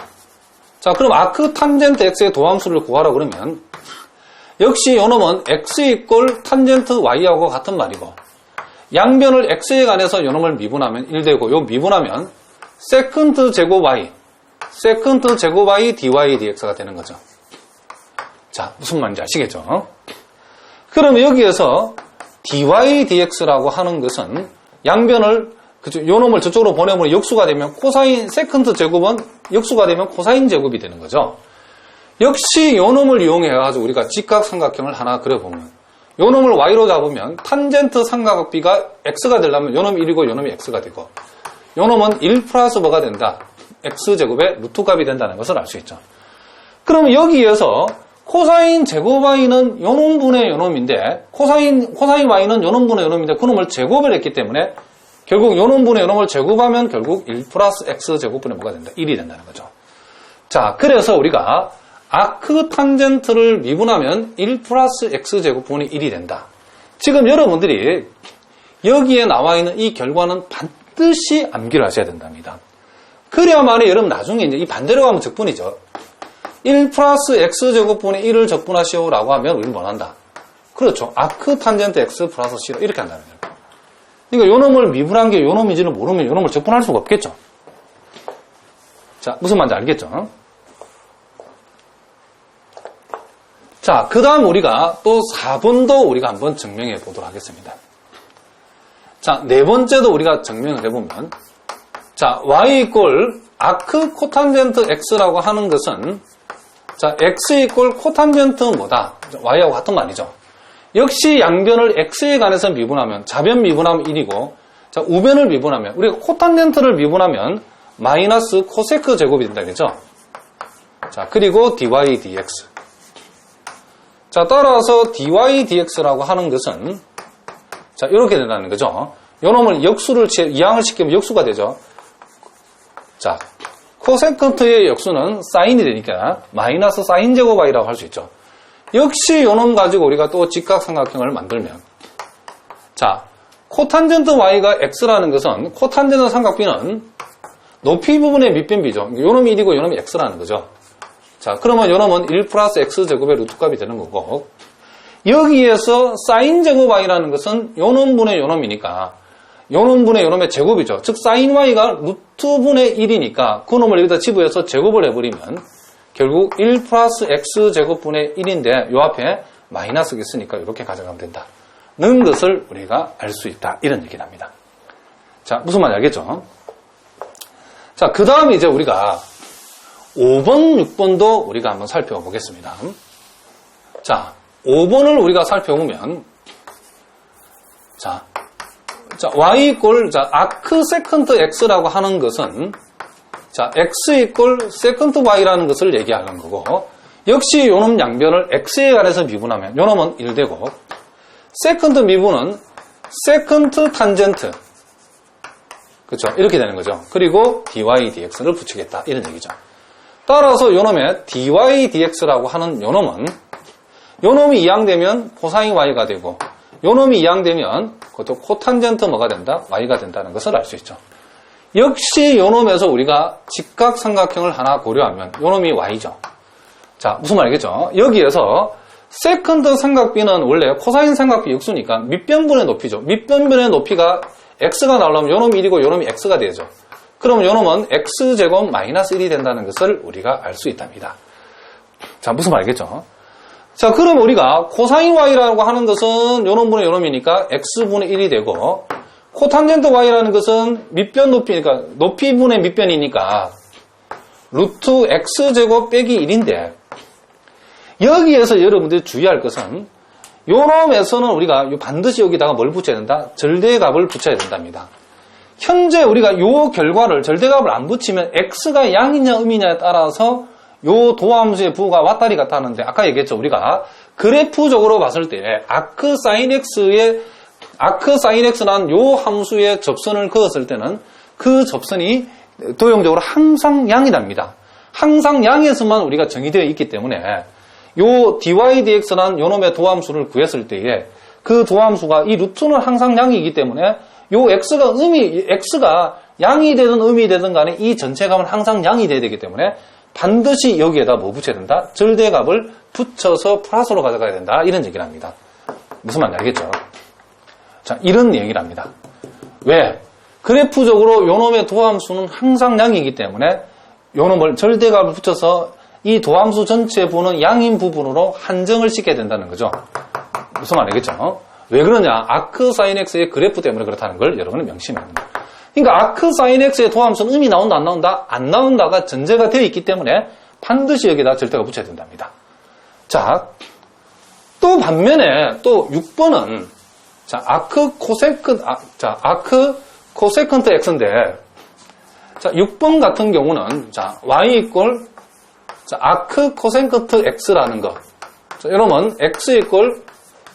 자, 그럼 아크 탄젠트 x의 도함수를 구하라 그러면 역시 요놈은 x 이꼴 탄젠트 y하고 같은 말이고, 양변을 x에 관해서 요놈을 미분하면 1되고, 요 미분하면 세컨드 제곱 y dy dx가 되는 거죠. 자, 무슨 말인지 아시겠죠? 그럼 여기에서 dy dx라고 하는 것은 양변을 요 놈을 저쪽으로 보내면 역수가 되면 코사인 세컨드 제곱은 역수가 되면 코사인 제곱이 되는 거죠. 역시 요 놈을 이용해가지고 우리가 직각삼각형을 하나 그려보면 요 놈을 y로 잡으면 탄젠트 삼각비가 x가 되려면 요 놈이 1이고 요 놈이 x가 되고, 요 놈은 1 플러스 뭐가 된다? x제곱의 루트값이 된다는 것을 알 수 있죠. 그럼 여기에서 코사인 제곱 y는 요 놈분의 요 놈인데, 코사인 y는 요 놈분의 요 놈인데 그 놈을 제곱을 했기 때문에 결국 요 놈분의 요 놈을 제곱하면 결국 1 플러스 x제곱분의 뭐가 된다? 1이 된다는 거죠. 자, 그래서 우리가 아크 탄젠트를 미분하면 1 플러스 x제곱분이 1이 된다. 지금 여러분들이 여기에 나와 있는 이 결과는 반드시 암기를 하셔야 된답니다. 그래야만이 여러분 나중에 이제 이 반대로 가면 적분이죠. 1 플러스 x제곱분의 1을 적분하시오라고 하면 우리는 뭘 한다? 그렇죠. 아크 탄젠트 x 플러스 c로 이렇게 한다는 거예요. 그러니까 요 놈을 미분한 게 요 놈인지를 모르면 요 놈을 적분할 수가 없겠죠. 자, 무슨 말인지 알겠죠? 자, 그 다음 우리가 또 4번도 우리가 한번 증명해 보도록 하겠습니다. 자, 네 번째도 우리가 증명을 해보면, 자, y 이꼴 아크 코탄젠트 x라고 하는 것은, 자, x 이꼴 코탄젠트 뭐다? y하고 같은 말이죠. 역시 양변을 x에 관해서 미분하면, 좌변 미분하면 1이고, 자, 우변을 미분하면, 우리가 코탄젠트를 미분하면 마이너스 코세크 제곱이 된다 그랬죠? 자, 그리고 dy dx. 자, 따라서 dy dx라고 하는 것은, 자, 이렇게 된다는 거죠. 요 놈을 역수를 이항을 시키면 역수가 되죠. 자, 코세컨트의 역수는 사인이 되니까 마이너스 사인 제곱 y라고 할 수 있죠. 역시 요 놈 가지고 우리가 또 직각삼각형을 만들면, 자, 코탄젠트 y가 x라는 것은 코탄젠트 삼각비는 높이 부분의 밑변비죠. 요 놈이 1이고 요 놈이 x라는 거죠. 자, 그러면 요 놈은 1 플러스 x제곱의 루트값이 되는 거고, 여기에서 사인 제곱 y라는 것은 요 놈분의 요 놈이니까 요 놈분의 요 놈의 제곱이죠. 즉 사인 y가 루트분의 1이니까 그 놈을 여기다 지부해서 제곱을 해버리면 결국 1 플러스 x제곱분의 1인데 요 앞에 마이너스가 있으니까 이렇게 가져가면 된다는 것을 우리가 알 수 있다 이런 얘기를 합니다. 자, 무슨 말인지 알겠죠? 자, 그 다음에 이제 우리가 5번, 6번도 우리가 한번 살펴보겠습니다. 자, 5번을 우리가 살펴보면, 자, y 이꼴, 자, 아크 세컨드 x라고 하는 것은, 자, x 이꼴 세컨드 y라는 것을 얘기하는 거고, 역시 요놈 양변을 x에 관해서 미분하면, 요놈은 1되고, 세컨드 미분은 세컨드 탄젠트. 그렇죠? 이렇게 되는 거죠. 그리고 dy dx를 붙이겠다. 이런 얘기죠. 따라서 요놈의 dy dx라고 하는 요놈은 요놈이 이항되면 코사인 y가 되고 요놈이 이항되면 그것도 코탄젠트 뭐가 된다? y가 된다는 것을 알 수 있죠. 역시 요놈에서 우리가 직각삼각형을 하나 고려하면 요놈이 y죠. 자, 무슨 말이겠죠? 여기에서 세컨드 삼각비는 원래 코사인 삼각비 역수니까 밑변분의 높이죠. 밑변분의 높이가 x가 나오려면 요놈이 1이고 요놈이 x가 되죠. 그럼 요놈은 x제곱 마이너스 1이 된다는 것을 우리가 알 수 있답니다. 자, 무슨 말이겠죠? 자, 그럼 우리가 코사인 y라고 하는 것은 요놈분의 요놈이니까 x분의 1이 되고, 코탄젠트 y라는 것은 밑변 높이니까, 높이분의 밑변이니까, 루트 x제곱 빼기 1인데, 여기에서 여러분들이 주의할 것은, 요놈에서는 우리가 반드시 여기다가 뭘 붙여야 된다? 절대값을 붙여야 된답니다. 현재 우리가 요 결과를 절대값을 안 붙이면 x가 양이냐 음이냐에 따라서 요 도함수의 부가 왔다리 갔다 하는데, 아까 얘기했죠. 우리가 그래프적으로 봤을 때 아크 사인 x란 요 함수의 접선을 그었을 때는 그 접선이 도형적으로 항상 양이랍니다. 항상 양에서만 우리가 정의되어 있기 때문에 요 dy dx란 요놈의 도함수를 구했을 때에 그 도함수가 이 루트는 항상 양이기 때문에 요 x가 양이 되든 음이 되든 간에 이 전체값은 항상 양이 돼야 되기 때문에 반드시 여기에다 뭐 붙여야 된다? 절대값을 붙여서 플러스로 가져가야 된다. 이런 얘기를 합니다. 무슨 말인지 알겠죠? 자, 이런 얘기를 합니다. 왜? 그래프적으로 요놈의 도함수는 항상 양이기 때문에 요놈을 절대값을 붙여서 이 도함수 전체 부는 양인 부분으로 한정을 시켜야 된다는 거죠. 무슨 말이겠죠? 왜 그러냐? 아크 사인 x의 그래프 때문에 그렇다는 걸 여러분은 명심해야 합니다. 그러니까 아크 사인 x의 도함수는 음이 나온다 안 나온다? 안 나온다가 전제가 되어 있기 때문에 반드시 여기다 절대가 붙여야 된답니다. 자, 또 반면에 또 6번은 자, 아크 코세컨트 x인데 자, 6번 같은 경우는 자, y 이꼴 자, 아크 코세컨트 x라는 거. 자, 여러분 x 이꼴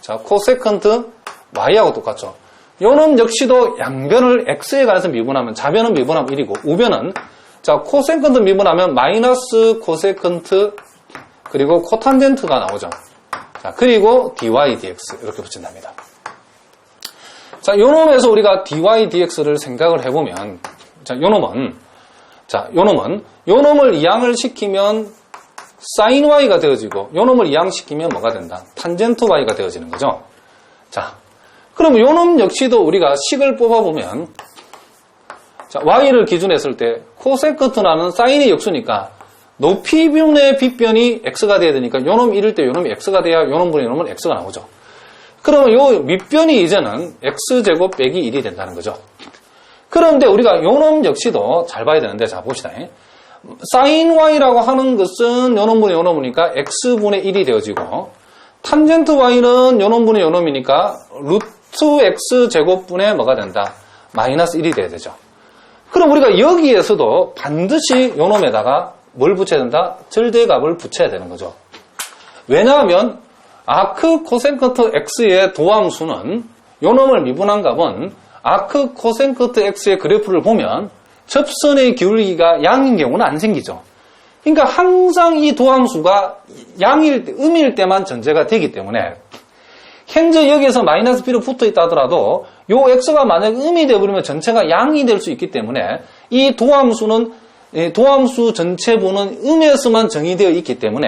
자, 코세컨트 y하고 똑같죠. 요놈 역시도 양변을 x에 관해서 미분하면 좌변은 미분하면 1이고 우변은 자, 코세컨트 미분하면 마이너스 코세컨트 그리고 코탄젠트가 나오죠. 자, 그리고 dy dx 이렇게 붙인답니다. 자, 요놈에서 우리가 dy dx를 생각을 해보면 자, 요놈을 이항을 시키면 sin y가 되어지고 요놈을 이항시키면 뭐가 된다? 탄젠트 y가 되어지는 거죠. 자, 그럼 요놈 역시도 우리가 식을 뽑아보면 자, y를 기준으로 했을 때 코세컨트라는 sin의 역수니까 높이분의 빗변이 x가 돼야 되니까 요놈 1일 때 요놈이 x가 돼야 요놈분의 요놈은 x가 나오죠. 그러면 요 밑변이 이제는 x제곱 빼기 1이 된다는 거죠. 그런데 우리가 요놈 역시도 잘 봐야 되는데 자 봅시다. sin y라고 하는 것은 요놈분의 요놈이니까 x분의 1이 되어지고 탄젠트 y는 요놈분의 요놈이니까 루트 x제곱분의 뭐가 된다? 마이너스 1이 돼야 되죠. 그럼 우리가 여기에서도 반드시 요놈에다가 뭘 붙여야 된다? 절대값을 붙여야 되는 거죠. 왜냐하면 아크 코세컨트 x의 도함수는 요놈을 미분한 값은 아크 코세컨트 x의 그래프를 보면 접선의 기울기가 양인 경우는 안 생기죠. 그러니까 항상 이 도함수가 음일 때만 전제가 되기 때문에 현재 여기에서 마이너스 b로 붙어 있다 하더라도 요 x가 만약 음이 되어버리면 전체가 양이 될 수 있기 때문에 이 도함수 전체부는 음에서만 정의되어 있기 때문에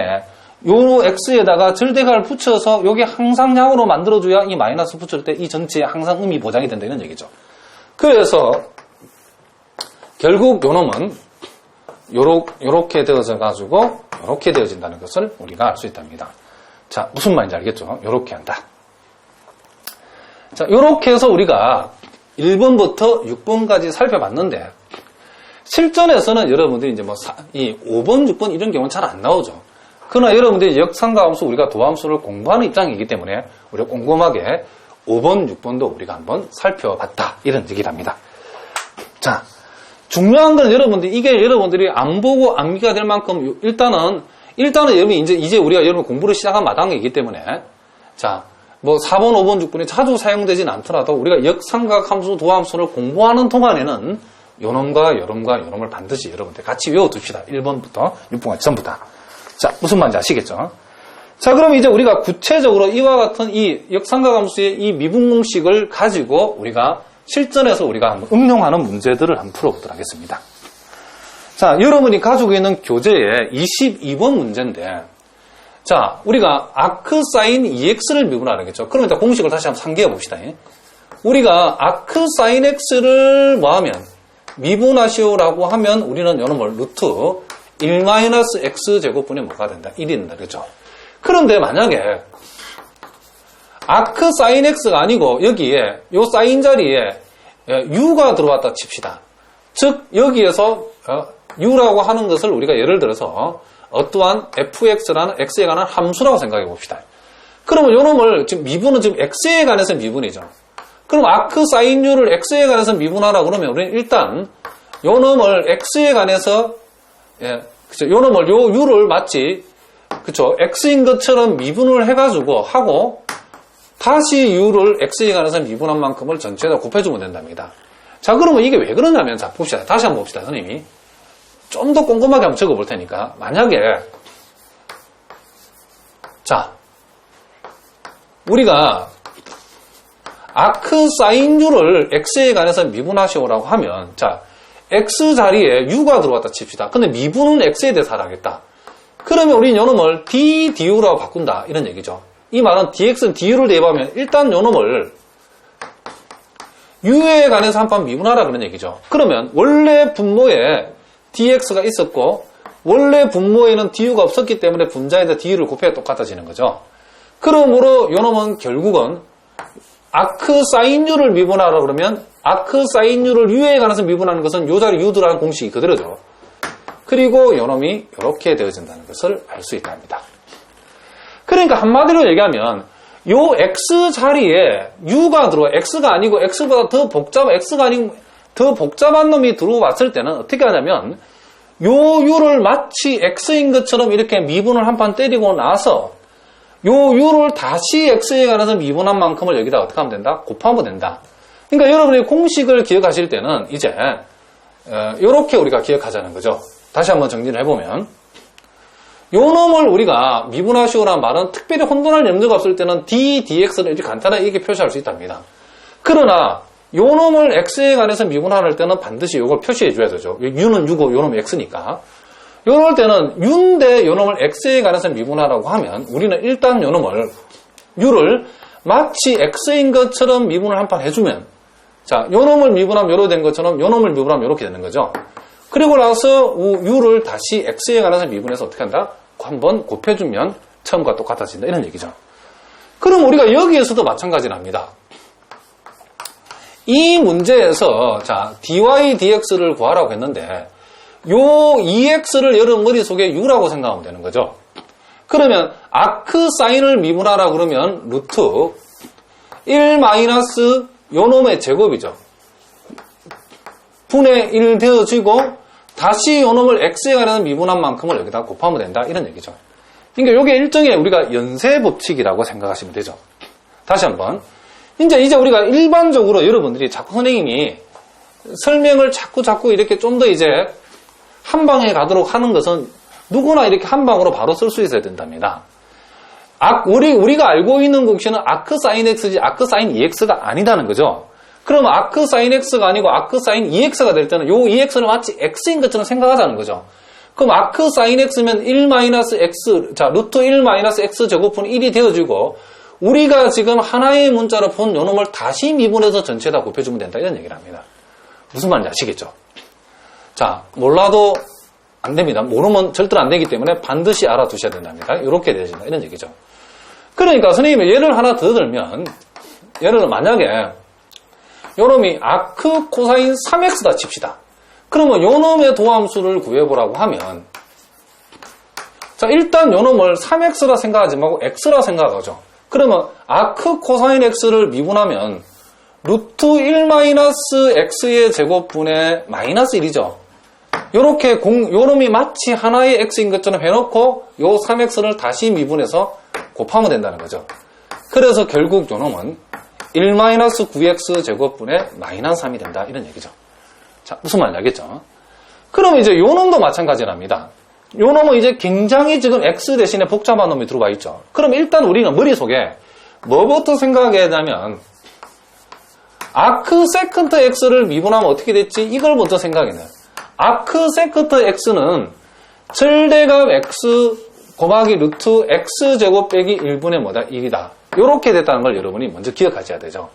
요 x에다가 절대값을 붙여서 요게 항상 양으로 만들어줘야 이 마이너스 붙일 때 이 전체에 항상 음이 보장이 된다 이런 얘기죠. 그래서 결국 요놈은 요렇게 되어져 가지고 요렇게 되어진다는 것을 우리가 알 수 있답니다. 자, 무슨 말인지 알겠죠? 요렇게 한다. 자, 요렇게 해서 우리가 1번부터 6번까지 살펴봤는데 실전에서는 여러분들이 이제 이 5번, 6번 이런 경우는 잘 안 나오죠. 그러나 여러분들이 역삼과 함수 우리가 도함수를 공부하는 입장이기 때문에 우리가 꼼꼼하게 5번, 6번도 우리가 한번 살펴봤다. 이런 얘기를 합니다. 자, 중요한 건 이게 여러분들이 안 보고 암기가 될 만큼 일단은 여러분 이제 우리가 여러분 공부를 시작한 마당이기 때문에 자, 4번, 5번, 6번이 자주 사용되진 않더라도 우리가 역삼각 함수, 도함수를 공부하는 동안에는 요놈과 요놈을 반드시 여러분들 같이 외워둡시다. 1번부터 6번까지 전부 다. 자, 무슨 말인지 아시겠죠? 자, 그럼 이제 우리가 구체적으로 이와 같은 이 역삼각 함수의 이 미분 공식을 가지고 우리가 실전에서 우리가 한번 응용하는 문제들을 한번 풀어보도록 하겠습니다. 자, 여러분이 가지고 있는 교재의 22번 문제인데, 자, 우리가 아크 사인 EX를 미분하겠죠. 그럼 일단 공식을 다시 한번 상기해 봅시다. 우리가 아크 사인 X를 뭐하면 미분하시오라고 하면 우리는 요놈을 루트 1-x제곱분의 뭐가 된다? 1이 된다. 그죠? 그런데 만약에 아크 사인 x가 아니고 여기에 요 사인 자리에 u가 들어왔다 칩시다. 즉 여기에서 u라고 하는 것을 우리가 예를 들어서 어떠한 fx라는 x에 관한 함수라고 생각해 봅시다. 그러면 요놈을 지금 미분은 지금 x에 관해서 미분이죠. 그럼 아크 사인 u를 x에 관해서 미분하라 그러면 우리는 일단 요놈을 x에 관해서 그쵸? 요놈을 요 u를 마치 그쵸? x인 것처럼 미분을 해가지고 하고 다시 u를 x에 관해서 미분한 만큼을 전체에다 곱해주면 된답니다. 자, 그러면 이게 왜 그러냐면, 자, 봅시다. 다시 한번 봅시다, 선생님이. 좀 더 꼼꼼하게 한번 적어볼 테니까. 만약에, 자, 우리가 아크 사인 u를 x에 관해서 미분하시오라고 하면, 자, x 자리에 u가 들어왔다 칩시다. 근데 미분은 x에 대해서 하라겠다. 그러면 우리는 요놈을 d du라고 바꾼다. 이런 얘기죠. 이 말은 dx는 du를 대입하면 일단 요놈을 u에 관해서 한번 미분하라 그런 얘기죠. 그러면 원래 분모에 dx가 있었고 원래 분모에는 du가 없었기 때문에 분자에다 du를 곱해야 똑같아지는 거죠. 그러므로 요놈은 결국은 아크 사인 u를 미분하라 그러면 아크 사인 u를 u에 관해서 미분하는 것은 요 자리 u라는 공식이 그대로죠. 그리고 요놈이 이렇게 되어진다는 것을 알 수 있답니다. 그러니까 한마디로 얘기하면 요 x 자리에 u가 들어와 x가 아니고 x보다 더 복잡한 놈이 들어왔을 때는 어떻게 하냐면 요 u를 마치 x인 것처럼 이렇게 미분을 한 판 때리고 나서 요 u를 다시 x에 관해서 미분한 만큼을 여기다 어떻게 하면 된다? 곱하면 된다. 그러니까 여러분이 공식을 기억하실 때는 이제 이렇게 우리가 기억하자는 거죠. 다시 한번 정리를 해보면 요 놈을 우리가 미분하시오라는 말은 특별히 혼돈할 염려가 없을 때는 d, dx를 이렇게 간단하게 이렇게 표시할 수 있답니다. 그러나 요 놈을 x에 관해서 미분할 때는 반드시 요걸 표시해 줘야 되죠. u는 u고 요 놈이 x니까. 요럴 때는 u인데 요 놈을 x에 관해서 미분하라고 하면 우리는 일단 요 놈을 u를 마치 x인 것처럼 미분을 한 판 해주면 자, 요 놈을 미분하면 요로 된 것처럼 요 놈을 미분하면 요렇게 되는 거죠. 그리고 나서 u를 다시 x에 관해서 미분해서 어떻게 한다? 한번 곱해주면 처음과 똑같아진다. 이런 얘기죠. 그럼 우리가 여기에서도 마찬가지랍니다. 이 문제에서 자 dy dx를 구하라고 했는데 요 2x를 여러분 머릿속에 u라고 생각하면 되는 거죠. 그러면 아크 사인을 미분하라 그러면 루트 1 마이너스 요 놈의 제곱이죠. 분의 1 되어지고 다시 요 놈을 x에 관해서 미분한 만큼을 여기다 곱하면 된다. 이런 얘기죠. 그러니까 이게 일종의 우리가 연쇄 법칙이라고 생각하시면 되죠. 다시 한번. 이제 우리가 일반적으로 여러분들이 자꾸 선생님이 설명을 자꾸 이렇게 좀 더 이제 한 방에 가도록 하는 것은 누구나 이렇게 한 방으로 바로 쓸 수 있어야 된답니다. 우리가 알고 있는 공식은 아크 사인 x지 아크 사인 2x가 아니다는 거죠. 그러면 아크 사인 x가 아니고 아크 사인 2x가 될 때는 요 2x는 마치 x인 것처럼 생각하자는 거죠. 그럼 아크 사인 x면 1-x, 자, 루트 1-x 제곱분 1이 되어지고 우리가 지금 하나의 문자로 본 요놈을 다시 미분해서 전체에다 곱해주면 된다. 이런 얘기를 합니다. 무슨 말인지 아시겠죠? 자, 몰라도 안 됩니다. 모르면 절대로 안 되기 때문에 반드시 알아두셔야 된답니다. 이렇게 되어진다. 이런 얘기죠. 그러니까 선생님이 예를 하나 더 들면, 예를 들어 만약에 요놈이 아크 코사인 3x다 칩시다. 그러면 요놈의 도함수를 구해보라고 하면, 자, 일단 요놈을 3x라 생각하지 말고 x라 생각하죠. 그러면 아크 코사인 x를 미분하면 루트 1-x의 제곱분의 마이너스 1이죠. 요렇게 요놈이 마치 하나의 x인 것처럼 해놓고 요 3x를 다시 미분해서 곱하면 된다는 거죠. 그래서 결국 요놈은 1-9x 제곱분의 마이너스 3이 된다. 이런 얘기죠. 자, 무슨 말인지 알겠죠? 그럼 이제 요놈도 마찬가지랍니다. 요놈은 이제 굉장히 지금 x 대신에 복잡한 놈이 들어와 있죠. 그럼 일단 우리는 머릿속에 뭐부터 생각해야 하냐면 아크 세컨트 x를 미분하면 어떻게 됐지? 이걸 먼저 생각해요. 아크 세컨트 x는 절대값 x 곱하기 루트 x 제곱 빼기 1분의 뭐다? 1이다. 이렇게 됐다는 걸 여러분이 먼저 기억하셔야 되죠.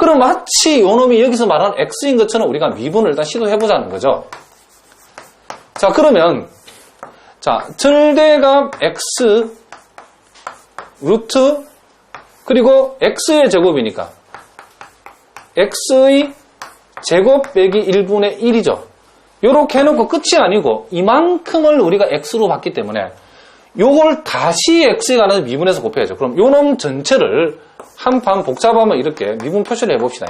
그럼 마치 요놈이 여기서 말하는 x인 것처럼 우리가 미분을 일단 시도해보자는 거죠. 자, 그러면 자, 절대값 x 루트 그리고 x의 제곱이니까 x의 제곱 빼기 1분의 1이죠. 요렇게 해놓고 끝이 아니고 이만큼을 우리가 x로 봤기 때문에 요걸 다시 x에 관해서 미분해서 곱해야죠. 그럼 요놈 전체를 한 판 복잡하면 이렇게 미분 표시를 해봅시다.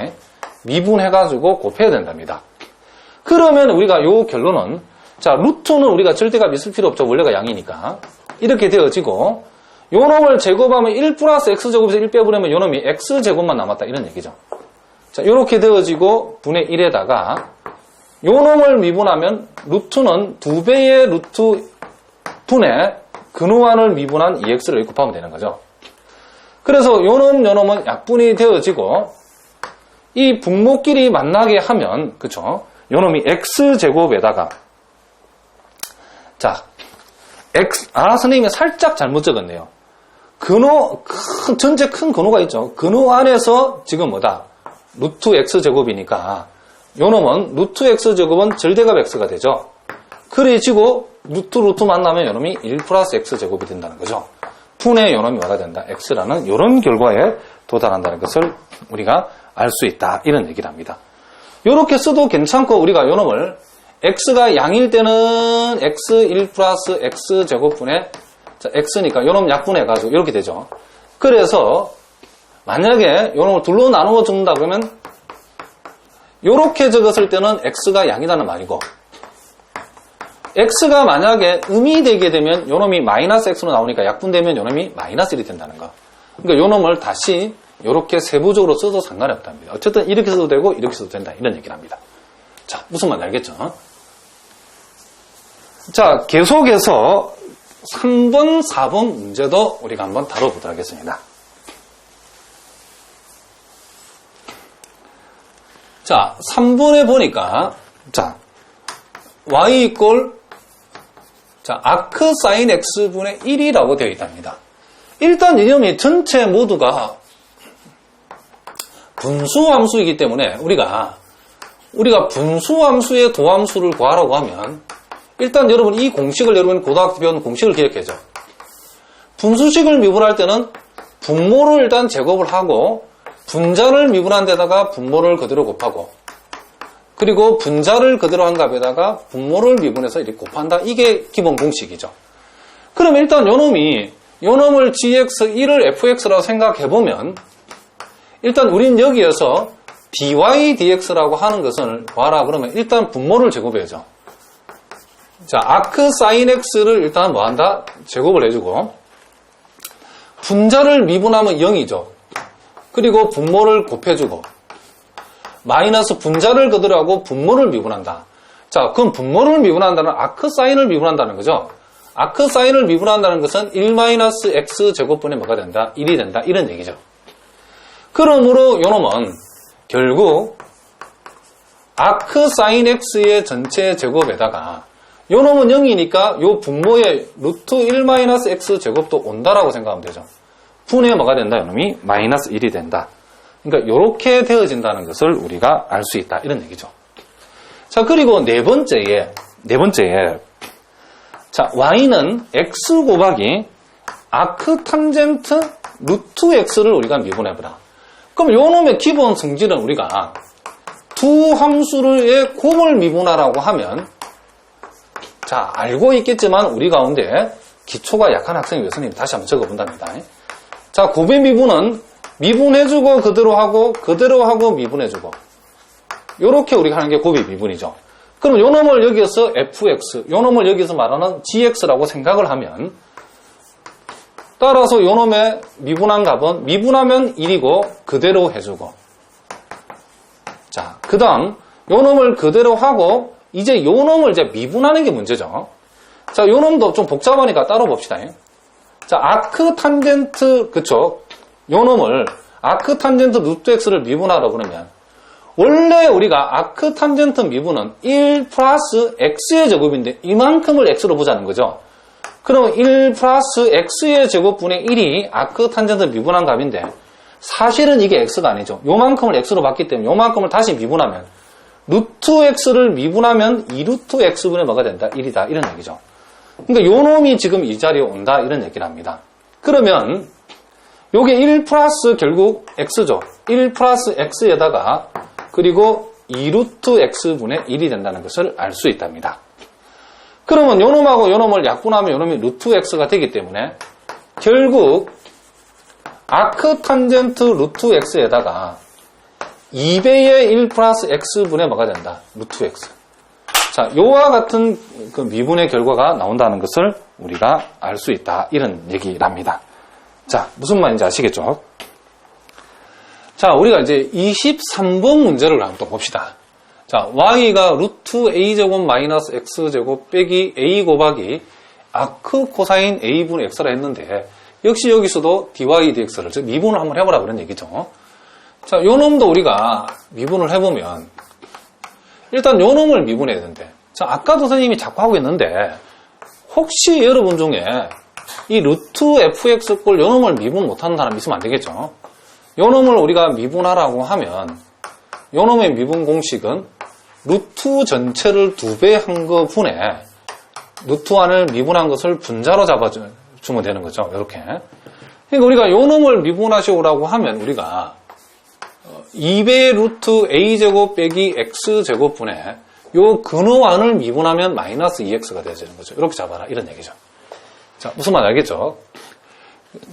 미분해가지고 곱해야 된답니다. 그러면 우리가 요 결론은 자, 루트는 우리가 절대값 있을 필요 없죠. 원래가 양이니까. 이렇게 되어지고 요놈을 제곱하면 1 플러스 x제곱에서 1 빼버리면 요놈이 x제곱만 남았다. 이런 얘기죠. 자, 요렇게 되어지고 분의 1에다가 요놈을 미분하면 루트는 2배의 루트 분의 근호환을 미분한 2x를 곱하면 되는 거죠. 그래서 요놈은 약분이 되어지고 이 분모끼리 만나게 하면 그쵸? 요놈이 x제곱에다가 자, 선생님이 살짝 잘못 적었네요. 전체 큰 근호가 있죠. 근호 안에서 지금 뭐다? 루트 x제곱이니까 요놈은 루트 x제곱은 절대값 x가 되죠. 그래지고 루트 만나면 요놈이 1 플러스 x제곱이 된다는 거죠. 분의 요놈이 뭐가 된다? x라는 이런 결과에 도달한다는 것을 우리가 알 수 있다. 이런 얘기를 합니다. 요렇게 써도 괜찮고 우리가 요놈을 x가 양일 때는 x 1 플러스 x제곱분의 x니까 요놈 약분해가지고 이렇게 되죠. 그래서 만약에 요놈을 둘로 나누어 적는다 그러면 요렇게 적었을 때는 x가 양이라는 말이고 x가 만약에 음이 되게 되면 요놈이 마이너스 x로 나오니까 약분되면 요놈이 마이너스 1이 된다는 거. 그러니까 요놈을 다시 요렇게 세부적으로 써도 상관이 없답니다. 어쨌든 이렇게 써도 되고 이렇게 써도 된다. 이런 얘기를 합니다. 자, 무슨 말인지 알겠죠? 자, 계속해서 3번, 4번 문제도 우리가 한번 다뤄보도록 하겠습니다. 자, 3번에 보니까 자, y 이꼴 자, 아크 사인 x분의 1이라고 되어 있답니다. 일단 이놈이 전체 모두가 분수함수이기 때문에 우리가 분수함수의 도함수를 구하라고 하면 일단 여러분 이 공식을 여러분 고등학교 때 배운 공식을 기억해줘. 분수식을 미분할 때는 분모를 일단 제곱을 하고 분자를 미분한 데다가 분모를 그대로 곱하고 그리고 분자를 그대로 한 값에다가 분모를 미분해서 이렇게 곱한다. 이게 기본 공식이죠. 그럼 일단 요놈을 gx1을 fx라고 생각해보면 일단 우린 여기에서 dy dx라고 하는 것을 봐라 그러면 일단 분모를 제곱해야죠. 자, 아크 사인 x를 일단 뭐한다? 제곱을 해주고 분자를 미분하면 0이죠. 그리고 분모를 곱해주고 마이너스 분자를 그대로 하고 분모를 미분한다. 자, 그럼 분모를 미분한다는 아크 사인을 미분한다는 거죠. 아크 사인을 미분한다는 것은 1-x 제곱분의 뭐가 된다? 1이 된다. 이런 얘기죠. 그러므로 요놈은 결국 아크 사인 x의 전체 제곱에다가 요놈은 0이니까 요 분모의 루트 1-x 제곱도 온다라고 생각하면 되죠. 분의 뭐가 된다? 요놈이 마이너스 1이 된다. 그러니까 이렇게 되어진다는 것을 우리가 알 수 있다. 이런 얘기죠. 자, 그리고 네 번째에 자, y는 x 곱하기 아크 탄젠트 루트 x를 우리가 미분해보라. 그럼 요놈의 기본 성질은 우리가 두 함수의 곱을 미분하라고 하면 자, 알고 있겠지만 우리 가운데 기초가 약한 학생이 교수님 다시 한번 적어본답니다. 자, 곱의 미분은 미분해주고 그대로 하고 미분해주고 요렇게 우리가 하는 게 곱의 미분이죠. 그럼 요놈을 여기서 fx, 요놈을 여기서 말하는 gx라고 생각을 하면 따라서 요놈의 미분한 값은 미분하면 1이고 그대로 해주고 자, 그 다음 요놈을 그대로 하고 이제 요놈을 이제 미분하는 게 문제죠. 자, 요놈도 좀 복잡하니까 따로 봅시다. 자, 아크 탄젠트 그쵸? 요놈을 아크 탄젠트 루트 x를 미분하라고 그러면 원래 우리가 아크 탄젠트 미분은 1 플러스 x의 제곱인데 이만큼을 x로 보자는 거죠. 그러면 1 플러스 x의 제곱분의 1이 아크 탄젠트 미분한 값인데 사실은 이게 x가 아니죠. 요만큼을 x로 봤기 때문에 요만큼을 다시 미분하면 루트 x를 미분하면 2루트 x분의 뭐가 된다? 1이다. 이런 얘기죠. 그러니까 요 놈이 지금 이 자리에 온다. 이런 얘기를 합니다. 그러면 요게 1 플러스 결국 x죠. 1 플러스 x에다가 그리고 2루트 x분의 1이 된다는 것을 알 수 있답니다. 그러면 요 놈하고 요 놈을 약분하면 요 놈이 루트 x가 되기 때문에 결국 아크 탄젠트 루트 x에다가 2배의 1 플러스 x분의 뭐가 된다? 루트 x. 자, 요와 같은 그 미분의 결과가 나온다는 것을 우리가 알 수 있다. 이런 얘기랍니다. 자, 무슨 말인지 아시겠죠? 자, 우리가 이제 23번 문제를 한번 또 봅시다. 자, y가 루트 a제곱 마이너스 x제곱 빼기 a 곱하기 아크 코사인 a분의 x라 했는데 역시 여기서도 dy dx를 즉 미분을 한번 해보라 그런 얘기죠. 자, 요 놈도 우리가 미분을 해보면 일단 요 놈을 미분해야 되는데 자, 아까도 선생님이 자꾸 하고 있는데 혹시 여러분 중에 이 루트 fx 꼴 요 놈을 미분 못하는 사람 있으면 안 되겠죠. 요 놈을 우리가 미분하라고 하면 요 놈의 미분 공식은 루트 전체를 2배 한 거 분에 루트 안을 미분한 것을 분자로 잡아주면 되는 거죠. 이렇게. 그러니까 우리가 요 놈을 미분하시오라고 하면 우리가 2배의 루트 a제곱 빼기 x제곱 분에 요 근호 안을 미분하면 마이너스 2x가 되는 거죠. 이렇게 잡아라. 이런 얘기죠. 자, 무슨 말 알겠죠?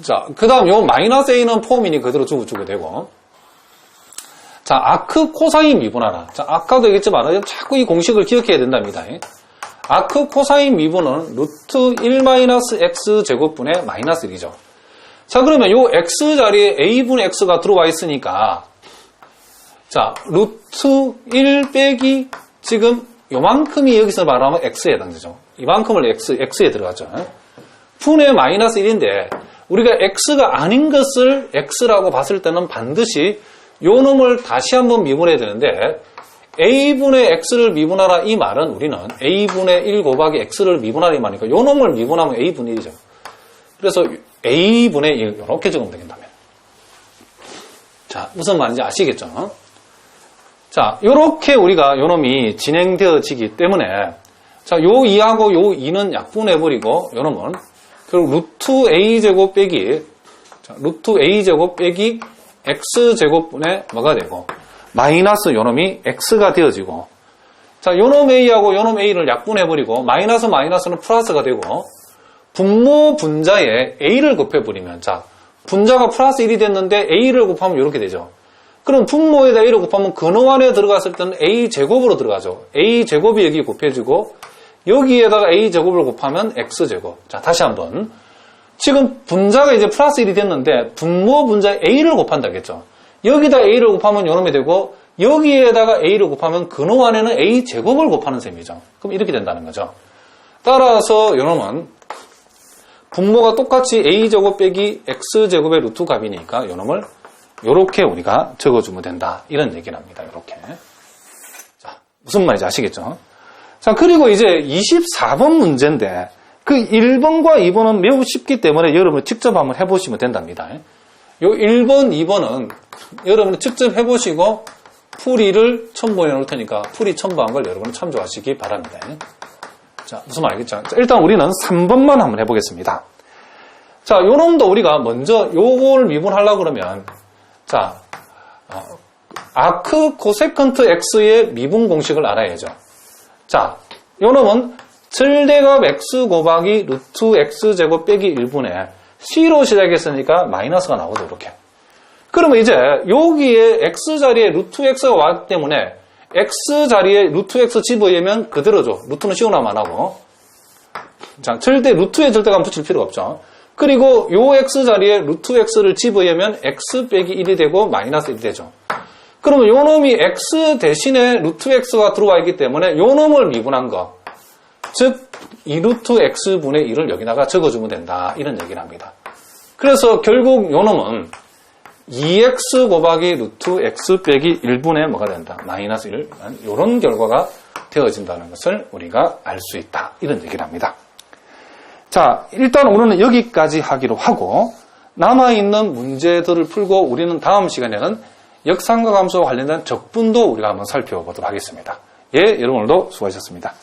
자, 그 다음 요 마이너스 a는 폼이니 그대로 주고 되고. 자, 아크 코사인 미분하라. 자, 아까도 얘기했지만 자꾸 이 공식을 기억해야 된답니다. 아크 코사인 미분은 루트 1 마이너스 x 제곱분의 마이너스 1이죠. 자, 그러면 요 x 자리에 a분의 x가 들어와 있으니까 자, 루트 1 빼기 지금 요만큼이 여기서 말하면 x에 해당되죠. 이만큼을 x에 들어가죠. 분의 마이너스 1인데 우리가 x가 아닌 것을 x라고 봤을 때는 반드시 요 놈을 다시 한번 미분해야 되는데 a분의 x를 미분하라 이 말은 우리는 a분의 1 곱하기 x를 미분하라 이 말이니까 요 놈을 미분하면 a분의 1이죠. 그래서 a분의 1 이렇게 적으면 되겠다면. 자, 무슨 말인지 아시겠죠? 자, 요렇게 우리가 요 놈이 진행되어지기 때문에 자, 요 2하고 요 2는 약분해버리고 요 놈은 결국 루트 a제곱 빼기 자, 루트 a제곱 빼기 x제곱분의 뭐가 되고 마이너스 요놈이 x가 되어지고 자, 요놈 a하고 요놈 a를 약분해버리고 마이너스는 플러스가 되고 분모 분자에 a를 곱해버리면 자, 분자가 플러스 1이 됐는데 a를 곱하면 이렇게 되죠. 그럼 분모에다 a를 곱하면 근호 안에 들어갔을 때는 a제곱으로 들어가죠. a제곱이 여기 곱해지고 여기에다가 a제곱을 곱하면 x제곱. 자, 다시 한번 지금 분자가 이제 플러스 1이 됐는데 분모 분자에 a를 곱한다겠죠. 여기다 a를 곱하면 요놈이 되고 여기에다가 a를 곱하면 근호 안에는 a제곱을 곱하는 셈이죠. 그럼 이렇게 된다는 거죠. 따라서 요놈은 분모가 똑같이 a제곱 빼기 x제곱의 루트 값이니까 요놈을 요렇게 우리가 적어주면 된다. 이런 얘기를 합니다. 요렇게. 자, 무슨 말인지 아시겠죠? 자, 그리고 이제 24번 문제인데 그 1번과 2번은 매우 쉽기 때문에 여러분 직접 한번 해보시면 된답니다. 요 1번, 2번은 여러분이 직접 해보시고 풀이를 첨부해 놓을 테니까 풀이 첨부한 걸 여러분 참조하시기 바랍니다. 자, 무슨 말 알겠죠? 자, 일단 우리는 3번만 한번 해보겠습니다. 자, 요 놈도 우리가 먼저 요걸 미분하려고 그러면 자, 아크 코세컨트 x의 미분 공식을 알아야죠. 자, 요 놈은 절대값 x 곱하기 루트 x제곱 빼기 1분의 c로 시작했으니까 마이너스가 나오죠. 이렇게. 그러면 이제 여기에 x자리에 루트 x가 왔기 때문에 x자리에 루트 x 집어넣으면 그대로죠. 루트는 씌워나면 안 하고. 자, 루트에 절대값 붙일 필요가 없죠. 그리고 요 x자리에 루트 x를 집어넣으면 x 빼기 1이 되고 마이너스 1이 되죠. 그러면 요 놈이 x 대신에 루트 x가 들어와 있기 때문에 요 놈을 미분한 거. 즉, 2루트 x분의 1을 여기다가 적어주면 된다. 이런 얘기를 합니다. 그래서 결국 요 놈은 2x 곱하기 루트 x 빼기 1분의 뭐가 된다. 마이너스 1. 이런 결과가 되어진다는 것을 우리가 알 수 있다. 이런 얘기를 합니다. 자, 일단 오늘은 여기까지 하기로 하고 남아있는 문제들을 풀고 우리는 다음 시간에는 역삼각함수와 관련된 적분도 우리가 한번 살펴보도록 하겠습니다. 예, 여러분 오늘도 수고하셨습니다.